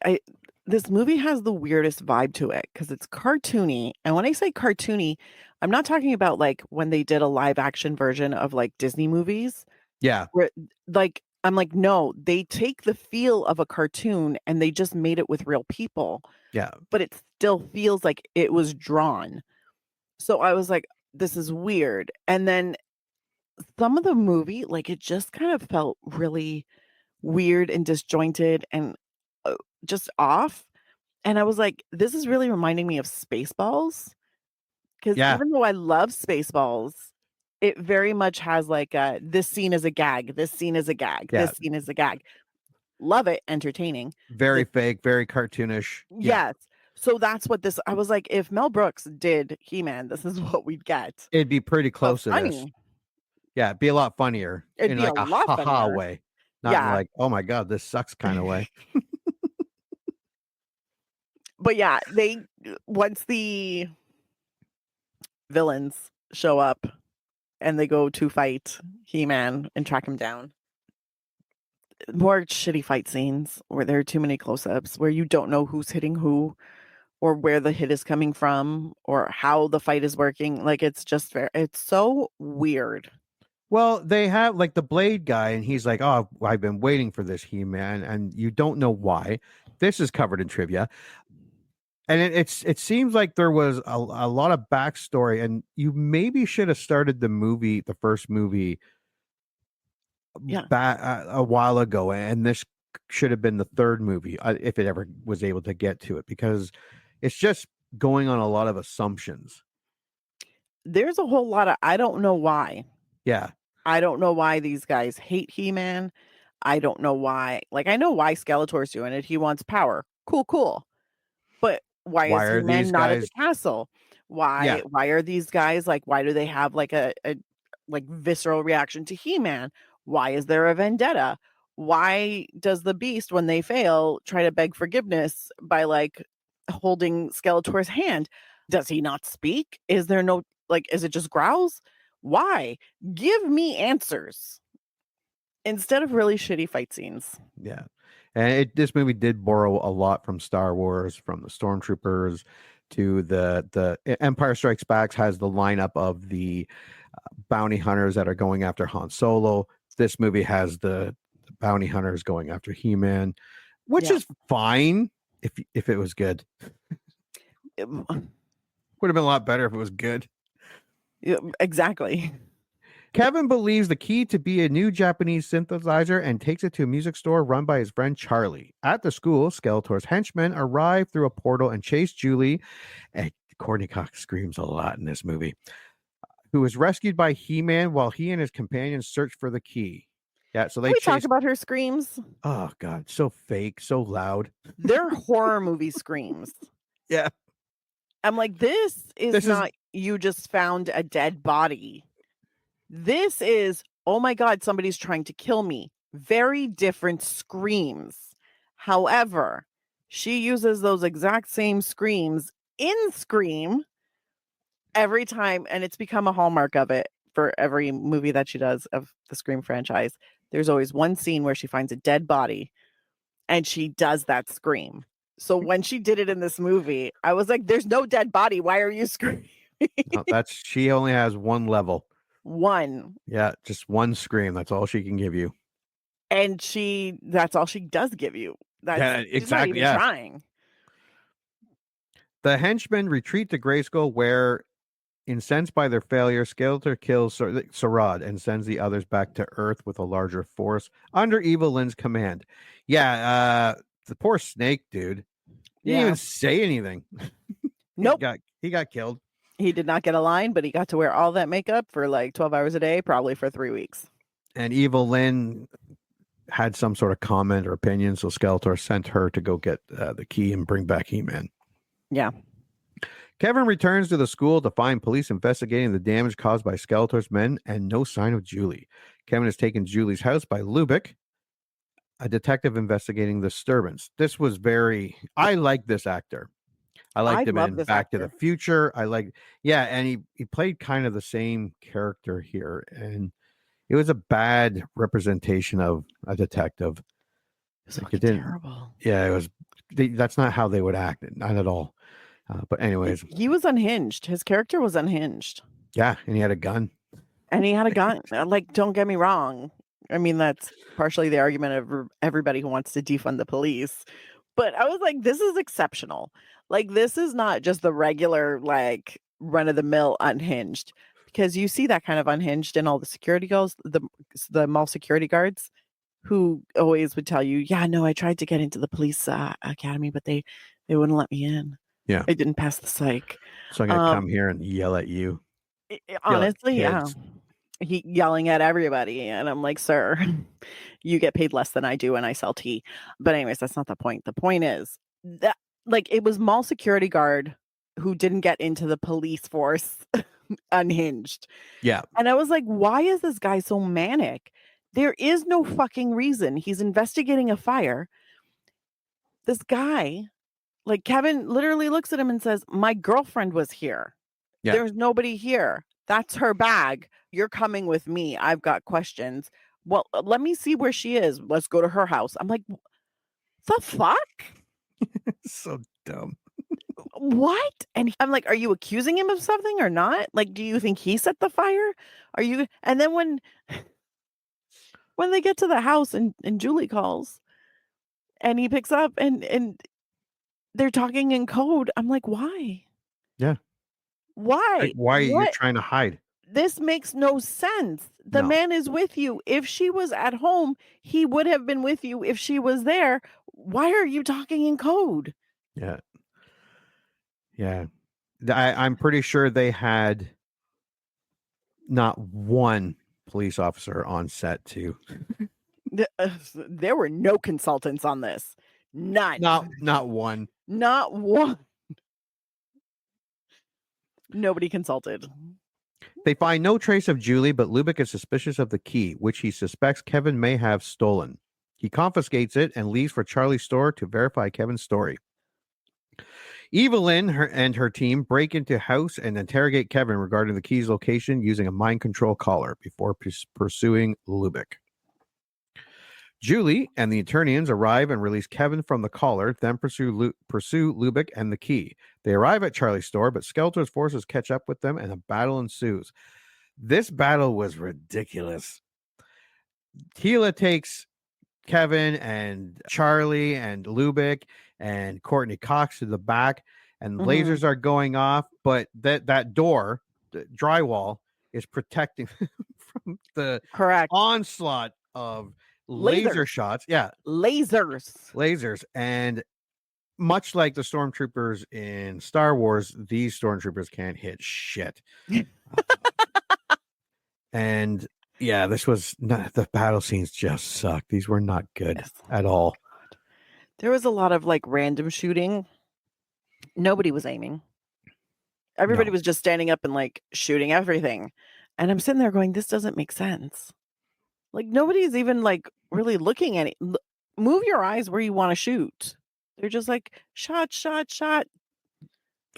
this movie has the weirdest vibe to it because it's cartoony. And when I say cartoony, I'm not talking about like when they did a live action version of like Disney movies. Yeah. Where like, I'm like, no, they take the feel of a cartoon and they just made it with real people. Yeah. But it still feels like it was drawn. So I was like, this is weird. And then some of the movie, like it just kind of felt really weird and disjointed and just off. And I was like, this is really reminding me of Spaceballs. Because even though I love Spaceballs, it very much has like this scene is a gag, this scene is a gag, this scene is a gag. Love it, entertaining. Very fake, very cartoonish. Yes. So that's what this, I was like, if Mel Brooks did He-Man, this is what we'd get. It'd be pretty close to this. Yeah, it'd be a lot funnier. It'd in be like a lot ha-ha funnier. way. Not in like, oh my God, this sucks kind of way. But yeah, once the villains show up and they go to fight He-Man and track him down, more shitty fight scenes where there are too many close-ups, where you don't know who's hitting who or where the hit is coming from or how the fight is working. Like it's just it's so weird. Well, they have like the Blade guy, and he's like, oh, I've been waiting for this He-Man, and you don't know why. This is covered in trivia. And it seems like there was a lot of backstory, and you maybe should have started the first movie a while ago, and this should have been the third movie if it ever was able to get to it, because it's just going on a lot of assumptions. There's a whole lot of I don't know why. Yeah. I don't know why these guys hate He-Man. I don't know why. Like, I know why Skeletor's doing it. He wants power. Cool. But why is He-Man not at the castle? Why are these guys like, why do they have like a like visceral reaction to He-Man? Why is there a vendetta? Why does the Beast, when they fail, try to beg forgiveness by like holding Skeletor's hand? Does he not speak? Is there no, like, is it just growls? Why? Give me answers instead of really shitty fight scenes. Yeah. And this movie did borrow a lot from Star Wars, from the Stormtroopers to the Empire Strikes Back has the lineup of the bounty hunters that are going after Han Solo. This movie has the bounty hunters going after He-Man, which is fine if it was good. Would have been a lot better if it was good. Yeah, exactly. Kevin believes the key to be a new Japanese synthesizer and takes it to a music store run by his friend Charlie. At the school, Skeletor's henchmen arrive through a portal and chase Julie. And Courtney Cox screams a lot in this movie. Who is rescued by He-Man while he and his companions search for the key. Yeah, so they talk about her screams. Oh God, so fake, so loud. They're horror movie screams. Yeah. I'm like, this is not you just found a dead body. This is, oh my God, somebody's trying to kill me. Very different screams. However, she uses those exact same screams in Scream every time, and it's become a hallmark of it for every movie that she does of the Scream franchise. There's always one scene where she finds a dead body and she does that scream. So when she did it in this movie, I was like, there's no dead body. Why are you screaming? No, she only has one level. One. Yeah, just one scream. That's all she can give you. And that's all she does give you. That's exactly. She's not even trying. The henchmen retreat to Grayskull, where, incensed by their failure, Skeletor kills Sarad and sends the others back to Earth with a larger force under Evil-Lyn's command. Yeah, the poor Snake dude. He didn't even say anything. Nope. He got killed. He did not get a line, but he got to wear all that makeup for like 12 hours a day, probably for 3 weeks. And Evil-Lyn had some sort of comment or opinion, so Skeletor sent her to go get the key and bring back He-Man. Yeah. Kevin returns to the school to find police investigating the damage caused by Skeletor's men and no sign of Julie. Kevin is taken to Julie's house by Lubick, a detective investigating the disturbance. I like this actor. I liked him in Back to the Future. And he played kind of the same character here. And it was a bad representation of a detective. It was terrible. Yeah, it was. That's not how they would act. Not at all. But anyways. He was unhinged. His character was unhinged. Yeah, and he had a gun. Like, don't get me wrong. I mean, that's partially the argument of everybody who wants to defund the police. But I was like, this is exceptional. Like, this is not just the regular, like, run-of-the-mill unhinged. Because you see that kind of unhinged in all the security guards, the mall security guards, who always would tell you, yeah, no, I tried to get into the police academy, but they wouldn't let me in. Yeah. I didn't pass the psych. So I'm going to come here and yell at you. Honestly, yeah. He yelling at everybody. And I'm like, sir, you get paid less than I do and I sell tea. But anyways, that's not the point. The point is that, like, it was mall security guard who didn't get into the police force unhinged. Yeah. And I was like, why is this guy so manic? There is no fucking reason. He's investigating a fire. This guy, like, Kevin literally looks at him and says, my girlfriend was here. Yeah. There's nobody here. That's her bag. You're coming with me. I've got questions. Well, let me see where she is. Let's go to her house. I'm like, the fuck? So dumb. What? And I'm like, are you accusing him of something or not? Like, do you think he set the fire? Are you? And then when they get to the house and Julie calls and he picks up and they're talking in code, I'm like, why? Yeah. Why? Like, why are you trying to hide? This makes no sense. The man is with you. If she was at home, he would have been with you if she was there. Why are you talking in code? Yeah. Yeah. I'm pretty sure they had not one police officer on set too. There were no consultants on this. None. Not one. Not one. Nobody consulted. They find no trace of Julie, but Lubick is suspicious of the key, which he suspects Kevin may have stolen. He confiscates it and leaves for Charlie's store to verify Kevin's story. Evil-Lyn and her team break into house and interrogate Kevin regarding the key's location using a mind control collar before pursuing Lubick. Julie and the Eternians arrive and release Kevin from the collar, then pursue Lubick and the key. They arrive at Charlie's store, but Skeletor's forces catch up with them and a battle ensues. This battle was ridiculous. Tila takes Kevin and Charlie and Lubick and Courtney Cox to the back, and lasers are going off, but that door, the drywall, is protecting from the onslaught of laser shots. Yeah. Lasers. And much like the stormtroopers in Star Wars, these stormtroopers can't hit shit. And yeah, this was not, the battle scenes just sucked. These were not good at all. There was a lot of like random shooting. Nobody was aiming. Everybody was just standing up and like shooting everything. And I'm sitting there going, this doesn't make sense. Like nobody's even like really looking at it. Move your eyes where you want to shoot. They're just like shot.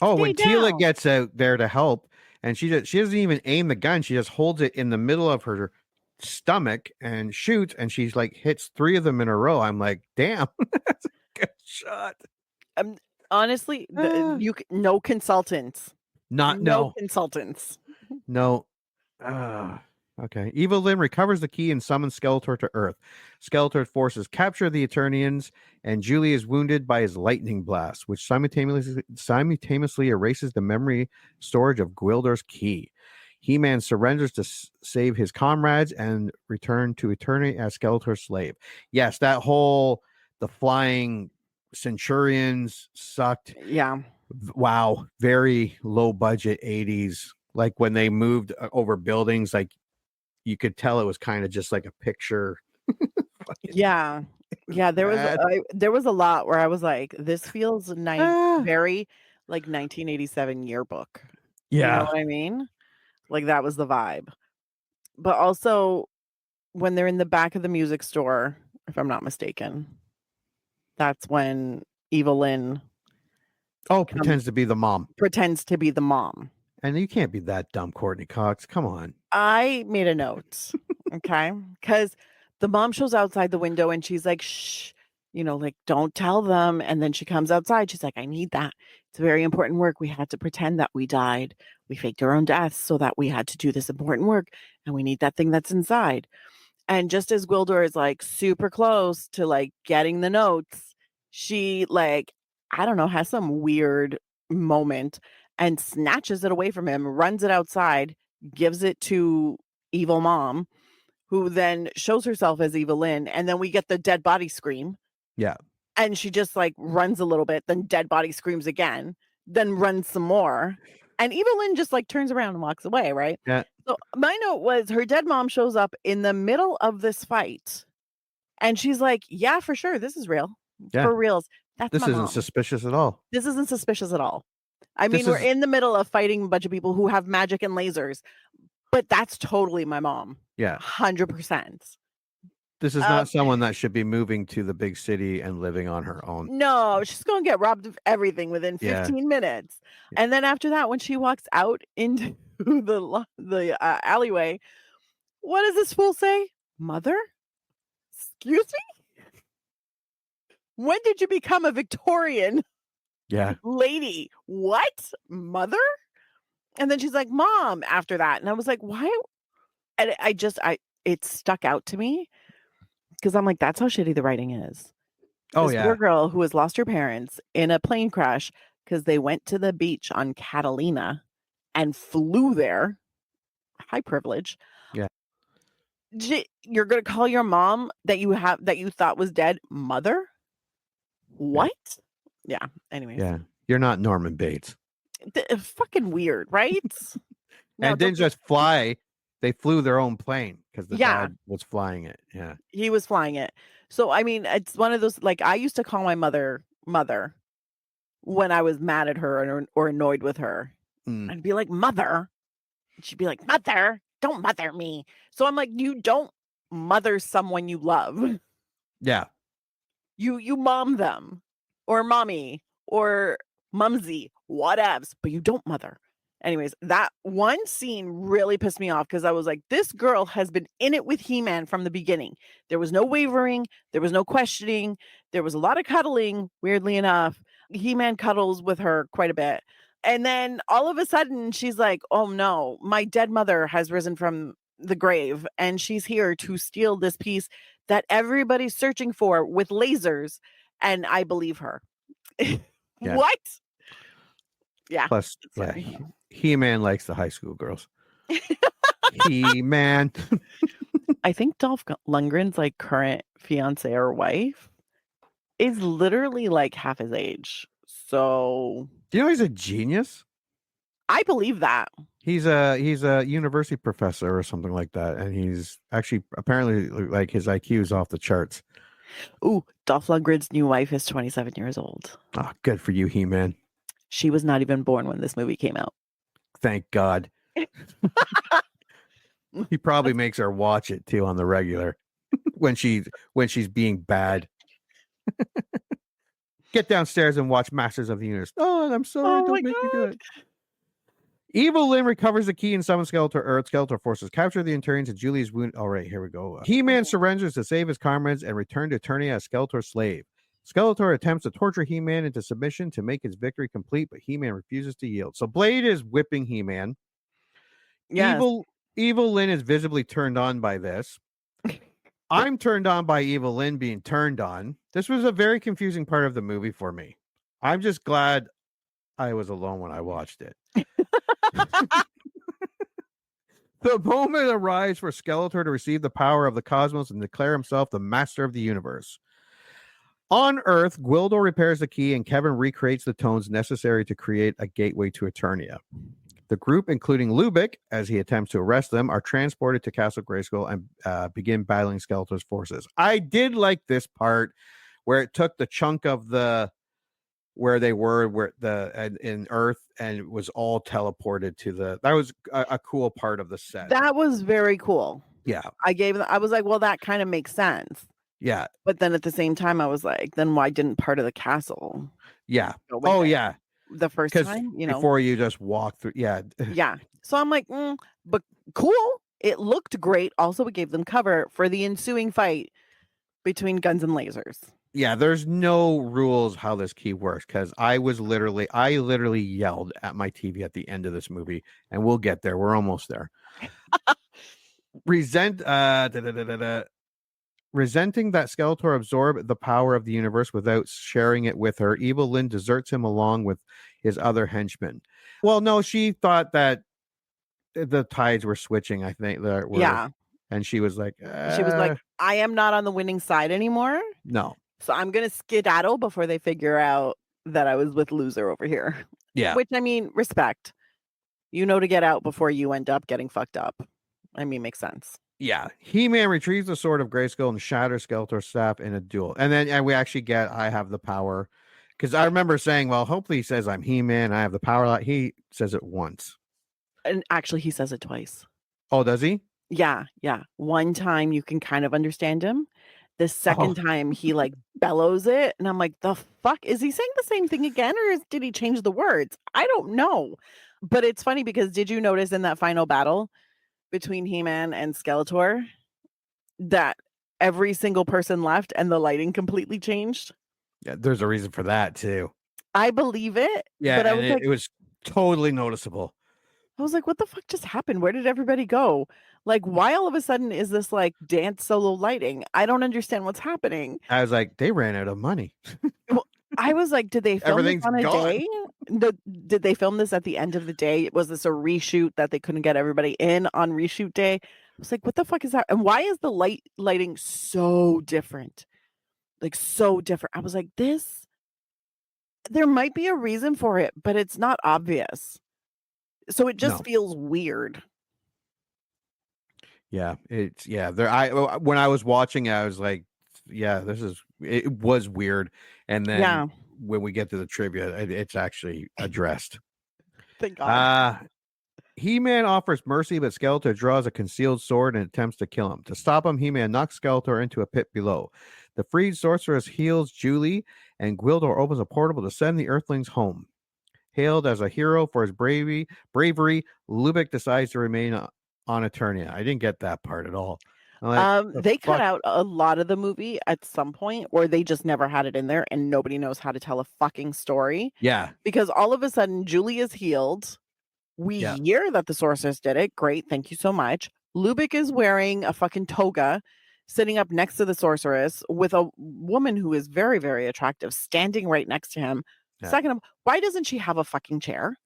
Oh, when Tila gets out there to help, and she doesn't even aim the gun. She just holds it in the middle of her stomach and shoots, and she's like hits 3 of them in a row. I'm like, damn, that's a good shot. Honestly, no consultants. No consultants. No. Okay. Evil-Lyn recovers the key and summons Skeletor to Earth. Skeletor's forces capture the Eternians, and Julie is wounded by his lightning blast, which simultaneously erases the memory storage of Gwildor's key. He-Man surrenders to save his comrades and return to Eternity as Skeletor's slave. Yes, the flying Centurions sucked. Yeah. Wow. Very low budget 80s. Like when they moved over buildings, like you could tell it was kind of just like a picture. Yeah. There was a lot where I was like, this feels very like 1987 yearbook. Yeah. You know what I mean? Like that was the vibe. But also when they're in the back of the music store, if I'm not mistaken, that's when Evil-Lyn pretends to be the mom. And you can't be that dumb, Courtney Cox. Come on. I made a note. Okay. Because the mom shows outside the window and she's like, shh, like, don't tell them. And then she comes outside. She's like, I need that. It's very important work. We had to pretend that we died. We faked our own deaths so that we had to do this important work. And we need that thing that's inside. And just as Gwildor is like super close to like getting the notes, she like, I don't know, has some weird moment and snatches it away from him, runs it outside, gives it to Evil Mom, who then shows herself as Evil-Lyn. And then we get the dead body scream. Yeah. And she just like runs a little bit, then dead body screams again, then runs some more. And Evil-Lyn just like turns around and walks away, right? Yeah. So my note was her dead mom shows up in the middle of this fight. And she's like, yeah, for sure. This is real. Yeah. For reals. This isn't suspicious at all. This isn't suspicious at all. I mean, we're in the middle of fighting a bunch of people who have magic and lasers, but that's totally my mom. Yeah. 100%. This is not someone that should be moving to the big city and living on her own. No, she's going to get robbed of everything within 15 minutes. And then after that, when she walks out into the alleyway, what does this fool say? Mother? Excuse me? When did you become a Victorian? Yeah. Lady, what? Mother? And then she's like, Mom, after that. And I was like, why? And it stuck out to me because I'm like, that's how shitty the writing is. This poor girl who has lost her parents in a plane crash because they went to the beach on Catalina and flew there. High privilege. Yeah. You're going to call your mom that you thought was dead mother? What? Yeah. Anyways. Yeah. You're not Norman Bates. Fucking weird, right? And didn't just fly. They flew their own plane because the dad was flying it. Yeah. He was flying it. So, I mean, it's one of those, like, I used to call my mother when I was mad at her or annoyed with her. I'd be like, Mother. And she'd be like, Mother, don't mother me. So I'm like, you don't mother someone you love. Yeah. You mom them or mommy or mumsy, whatevs, but you don't mother. Anyways, that one scene really pissed me off because I was like, this girl has been in it with He-Man from the beginning. There was no wavering. There was no questioning. There was a lot of cuddling, weirdly enough. He-Man cuddles with her quite a bit. And then all of a sudden, she's like, oh no, my dead mother has risen from the grave and she's here to steal this piece that everybody's searching for with lasers. And I believe her. What? Yeah. Plus, yeah, He-Man likes the high school girls. He-Man. I think Dolph Lundgren's like current fiance or wife is literally like half his age. So Do you know he's a genius? I believe that. He's a university professor or something like that, and he's actually apparently like his IQ is off the charts. Ooh, Dolph Lundgren's new wife is 27 years old. Oh, good for you, He-Man. She was not even born when this movie came out. Thank God. He probably makes her watch it too on the regular when she's being bad. Get downstairs and watch Masters of the Universe. Oh, I'm sorry. Don't make me do it. Evil-Lyn recovers the key and summons Skeletor. Skeletor forces capture the Eternians and Julie's wound. All right, here we go. He-Man surrenders to save his comrades and return to Eternia as Skeletor's slave. Skeletor attempts to torture He-Man into submission to make his victory complete, but He-Man refuses to yield. So Blade is whipping He-Man. Yes. Evil-Lyn is visibly turned on by this. I'm turned on by Evil-Lyn being turned on. This was a very confusing part of the movie for me. I'm just glad I was alone when I watched it. The moment arrives for Skeletor to receive the power of the cosmos and declare himself the master of the universe. On Earth, Gwildor repairs the key and Kevin recreates the tones necessary to create a gateway to Eternia. The group, including Lubick, as he attempts to arrest them, are transported to Castle Grayskull and begin battling Skeletor's forces. I did like this part where it took the chunk of where they were in Earth and it was all teleported to that was a cool part of the set. That was very cool. Yeah. I was like, well, that kind of makes sense. Yeah. But then at the same time, I was like, then why didn't part of the castle? Yeah. Oh, yeah. The first time, before you just walk through. Yeah. Yeah. So I'm like, but cool. It looked great. Also, it gave them cover for the ensuing fight between guns and lasers. Yeah, there's no rules how this key works because I literally yelled at my TV at the end of this movie, and we'll get there. We're almost there. Resenting that Skeletor absorbed the power of the universe without sharing it with her, Evil-Lyn deserts him along with his other henchmen. Well, no, she thought that the tides were switching, I think. Yeah. And she was like, I am not on the winning side anymore. No. So I'm going to skedaddle before they figure out that I was with loser over here. Yeah. Which, I mean, respect. To get out before you end up getting fucked up. I mean, makes sense. Yeah. He-Man retrieves the sword of Grayskull and shatters Skeletor's staff in a duel. And we actually get, I have the power. Because I remember saying, well, hopefully he says I'm He-Man. I have the power. He says it once. And actually, he says it twice. Oh, does he? Yeah. One time you can kind of understand him. The second time he like bellows it. And I'm like, the fuck? Is he saying the same thing again? Or did he change the words? I don't know. But it's funny because did you notice in that final battle between He-Man and Skeletor that every single person left and the lighting completely changed? Yeah, there's a reason for that too. I believe it. Yeah, but it was totally noticeable. I was like, what the fuck just happened? Where did everybody go? Like, why all of a sudden is this like dance solo lighting? I don't understand what's happening. I was like, they ran out of money. Well, I was like, did they film this on a day? Did they film this at the end of the day? Was this a reshoot that they couldn't get everybody in on reshoot day? I was like, what the fuck is that? And why is the lighting so different? Like so different. I was like, there might be a reason for it, but it's not obvious. So it just feels weird. Yeah, when I was watching, I was like, yeah, it was weird. And then when we get to the trivia, it's actually addressed. Thank God. He-Man offers mercy, but Skeletor draws a concealed sword and attempts to kill him. To stop him, He-Man knocks Skeletor into a pit below. The freed sorceress heals Julie, and Gwildor opens a portal to send the Earthlings home. Hailed as a hero for his bravery, Lubick decides to remain on Eternia. I didn't get that part at all. They cut out a lot of the movie at some point, or they just never had it in there, and nobody knows how to tell a fucking story. Yeah. Because all of a sudden, Julie is healed. We hear that the sorceress did it. Great. Thank you so much. Lubick is wearing a fucking toga, sitting up next to the sorceress with a woman who is very, very attractive standing right next to him. Yeah. Second, why doesn't she have a fucking chair?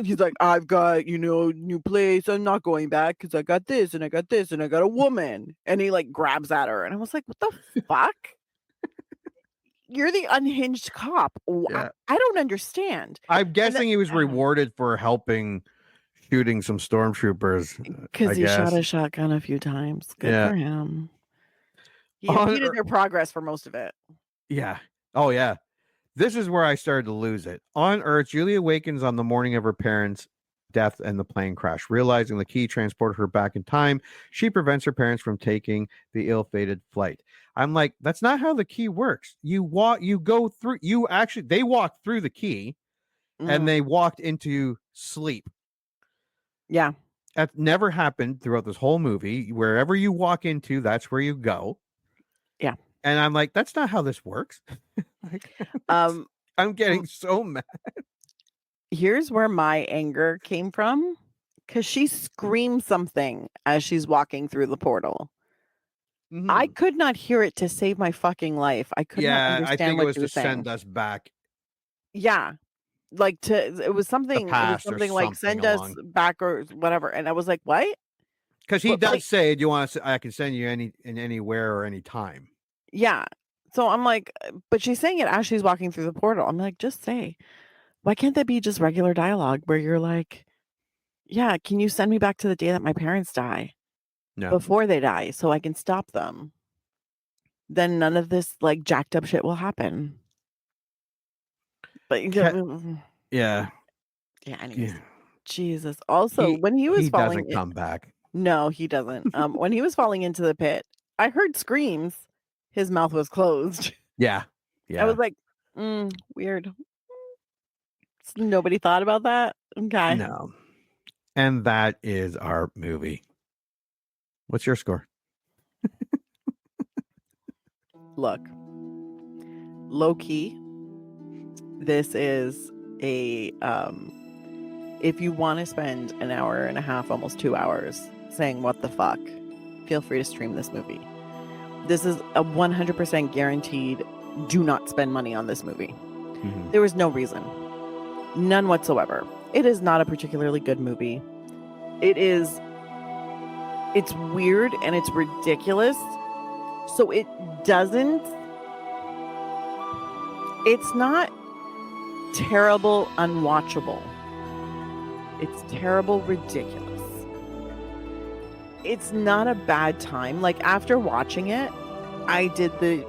He's like, I've got, new place. I'm not going back because I got this and I got this and I got a woman. And he like grabs at her. And I was like, what the fuck? You're the unhinged cop. Yeah. I don't understand. I'm guessing he was rewarded for helping shooting some stormtroopers. Because he shot a shotgun a few times. Good for him. He impeded their progress for most of it. Yeah. Oh, yeah. This is where I started to lose it. On Earth, Julie awakens on the morning of her parents' death and the plane crash. Realizing the key transported her back in time, she prevents her parents from taking the ill-fated flight. I'm like, that's not how the key works. They walked through the key and they walked into sleep. Yeah. That never happened throughout this whole movie. Wherever you walk into, that's where you go. Yeah. And I'm like, that's not how this works. I'm getting so mad. Here's where my anger came from. Because she screams something as she's walking through the portal. Mm-hmm. I could not hear it to save my fucking life. I could not understand I think what it was she was to saying. send us back. Yeah. It was something like send us back or whatever. And I was like, what? Because he does say, do you want to, I can send you anywhere or any time. Yeah. So I'm like, but she's saying it as she's walking through the portal. I'm like, just say, why can't that be just regular dialogue where you're like, yeah, can you send me back to the day that my parents die? No. Before they die, so I can stop them. Then none of this like jacked up shit will happen. But yeah. Anyways, Jesus. Also, when he was falling, doesn't come back. No, he doesn't. When he was falling into the pit, I heard screams. His mouth was closed. Yeah. I was like, weird. Nobody thought about that. Okay. No. And that is our movie. What's your score? Look, low key, this is a if you want to spend an hour and a half, almost 2 hours saying what the fuck, feel free to stream this movie. This is a 100% guaranteed do not spend money on this movie. Mm-hmm. There was no reason. None whatsoever. It is not a particularly good movie. It's weird and it's ridiculous. So it's not terrible unwatchable. It's terrible ridiculous. It's not a bad time. Like after watching it, I did the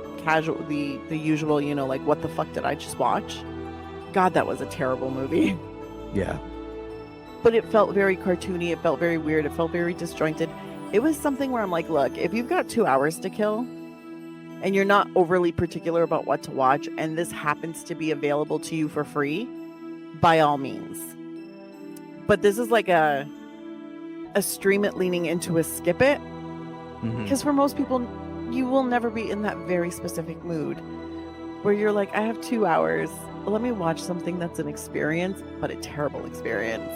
usual, like what the fuck did I just watch? God, that was a terrible movie. Yeah. But it felt very cartoony. It felt very weird. It felt very disjointed. It was something where I'm like, look, if you've got 2 hours to kill and you're not overly particular about what to watch and this happens to be available to you for free, by all means. But this is like a stream it leaning into a skip it. Because for most people, you will never be in that very specific mood where you're like, I have 2 hours. Let me watch something that's an experience, but a terrible experience.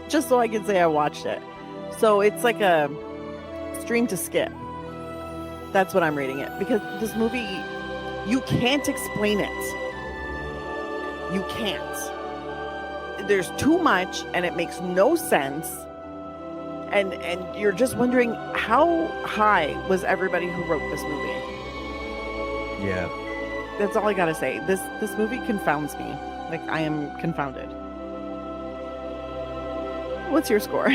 Just so I can say I watched it. So it's like a stream to skip. That's what I'm rating it. Because this movie, you can't explain it. You can't. There's too much and it makes no sense. And you're just wondering how high was everybody who wrote this movie? Yeah. That's all I gotta say. This movie confounds me. Like I am confounded. What's your score?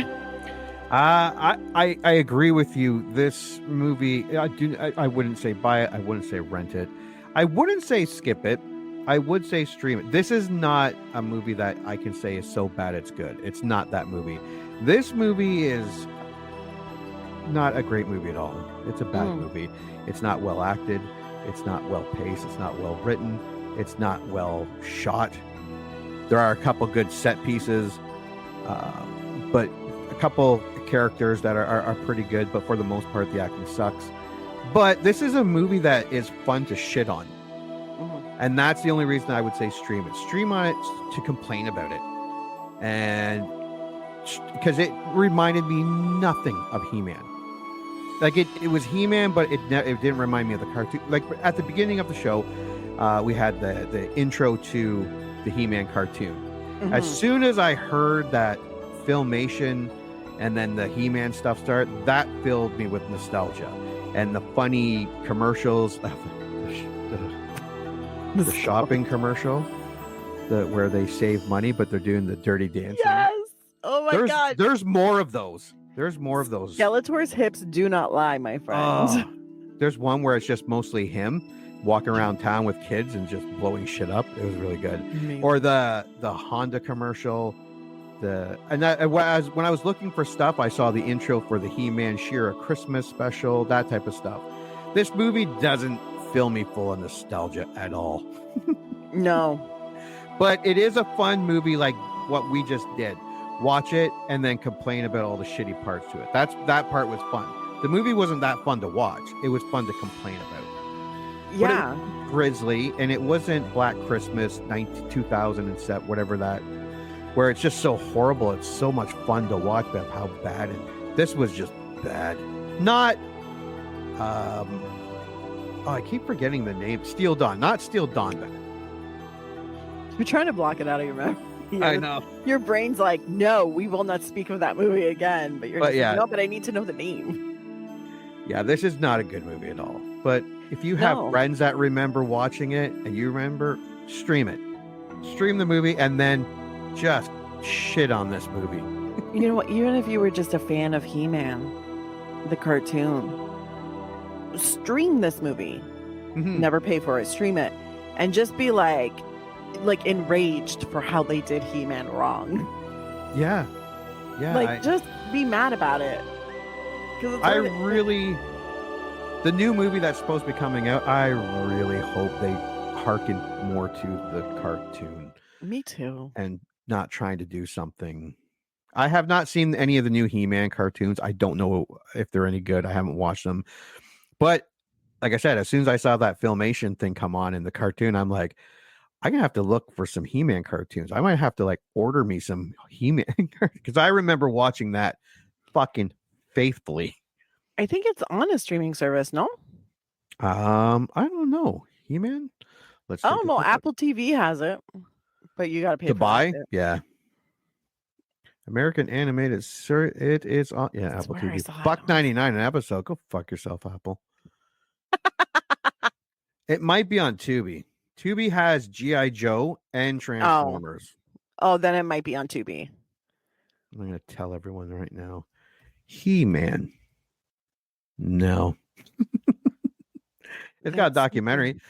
I agree with you. This movie, I wouldn't say buy it. I wouldn't say rent it. I wouldn't say skip it. I would say stream it. This is not a movie that I can say is so bad it's good. It's not that movie. This movie is not a great movie at all. It's a bad movie. It's not well acted. It's not well paced. It's not well written. It's not well shot. There are a couple good set pieces, but a couple characters that are pretty good. But for the most part, the acting sucks. But this is a movie that is fun to shit on. And that's the only reason I would say stream it. Stream on it to complain about it. And because it reminded me nothing of He-Man. Like it was He-Man, but it didn't remind me of the cartoon. Like at the beginning of the show, we had the intro to the He-Man cartoon. As soon as I heard that Filmation and then the He-Man stuff start, that filled me with nostalgia. And the funny commercials, the shopping commercial, where they save money, but they're doing the dirty dancing. Yes. Oh my God. There's more of those. There's more of those. Skeletor's hips do not lie, my friend. There's one where it's just mostly him walking around town with kids and just blowing shit up. It was really good. Amazing. Or the Honda commercial. When I was looking for stuff, I saw the intro for the He-Man She-Ra Christmas special, that type of stuff. This movie doesn't fill me full of nostalgia at all. No. But it is a fun movie like what we just did. Watch it and then complain about all the shitty parts to it. That part was fun. The movie wasn't that fun to watch. It was fun to complain about. Yeah. Grizzly, and it wasn't Black Christmas 2007, whatever that, where it's just so horrible. It's so much fun to watch about how bad it. This was just bad. Not I keep forgetting the name. Steel Dawn, not Steel Dawn. But you're trying to block it out of your memory. I know. Your brain's like, no, we will not speak of that movie again. But you're just like, no, but I need to know the name. Yeah, this is not a good movie at all. But if you have friends that remember watching it and you remember, stream it. Stream the movie and then just shit on this movie. You know what? Even if you were just a fan of He-Man, the cartoon, stream this movie. Never pay for it. Stream it. And just be like enraged for how they did He-Man wrong. Yeah. Just be mad about it. The new movie that's supposed to be coming out, I really hope they hearken more to the cartoon. Me too. And not trying to do something. I have not seen any of the new He-Man cartoons. I don't know if they're any good. I haven't watched them. But like I said, as soon as I saw that Filmation thing come on in the cartoon, I'm like, I'm going to have to look for some He-Man cartoons. I might have to order me some He-Man because I remember watching that fucking faithfully. I think it's on a streaming service, no? I don't know. He-Man? I don't know. Apple TV has it, but you got to pay to buy. Yeah. American Animated, sir. It is on. Yeah, Apple TV. $1.99 an episode. Go fuck yourself, Apple. It might be on Tubi. Tubi has G.I. Joe and Transformers. Oh, then it might be on Tubi. I'm going to tell everyone right now. He-Man. No. It's got a documentary.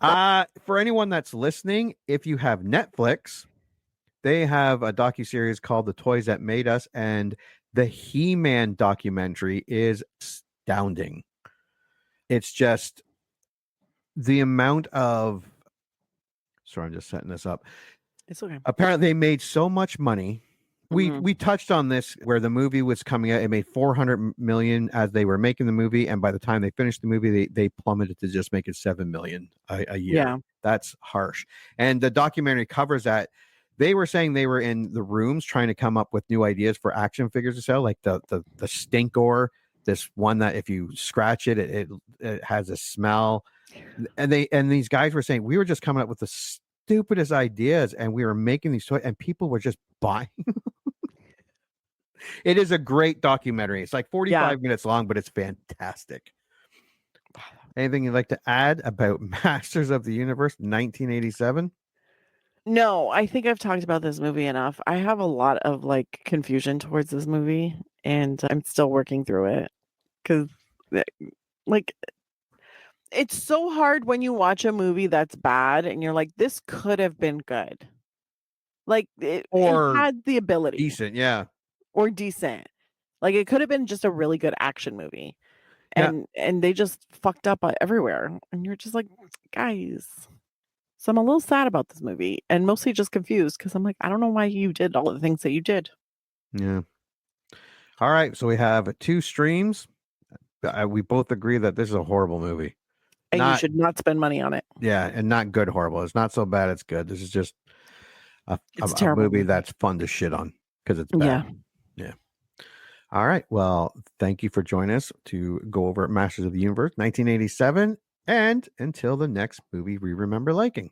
For anyone that's listening, if you have Netflix, they have a docuseries called The Toys That Made Us, and the He-Man documentary is astounding. It's just the amount of... Sorry, I'm just setting this up. It's okay. Apparently, they made so much money. We touched on this where the movie was coming out. It made $400 million as they were making the movie, and by the time they finished the movie, they plummeted to just making $7 million a year. Yeah, that's harsh. And the documentary covers that. They were saying they were in the rooms trying to come up with new ideas for action figures to sell, like the Stinkor, this one that if you scratch it, it has a smell. And these guys were saying we were just coming up with the stupidest ideas, and we were making these toys, and people were just buying. It is a great documentary. It's like 45 minutes long, but it's fantastic. Anything you'd like to add about Masters of the Universe 1987? No, I think I've talked about this movie enough. I have a lot of confusion towards this movie, and I'm still working through it because it's so hard when you watch a movie that's bad and you're like, this could have been good. It had the ability. Decent, yeah. Or decent. It could have been just a really good action movie. And they just fucked up everywhere. And you're just like, guys. So I'm a little sad about this movie and mostly just confused because I'm like, I don't know why you did all the things that you did. Yeah. All right. So we have 2 streams. We both agree that this is a horrible movie. And you should not spend money on it. Yeah. And not good horrible. It's not so bad. It's good. This is just a movie that's fun to shit on because it's bad. Yeah. All right. Well, thank you for joining us to go over Masters of the Universe 1987. And until the next movie we remember liking.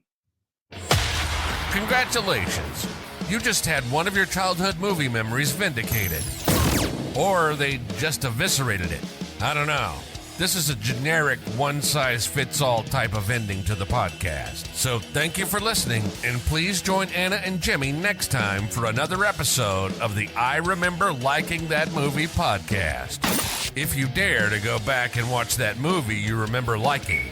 Congratulations. You just had one of your childhood movie memories vindicated. Or they just eviscerated it. I don't know. This is a generic one-size-fits-all type of ending to the podcast. So thank you for listening, and please join Anna and Jimmy next time for another episode of the I Remember Liking That Movie podcast. If you dare to go back and watch that movie you remember liking.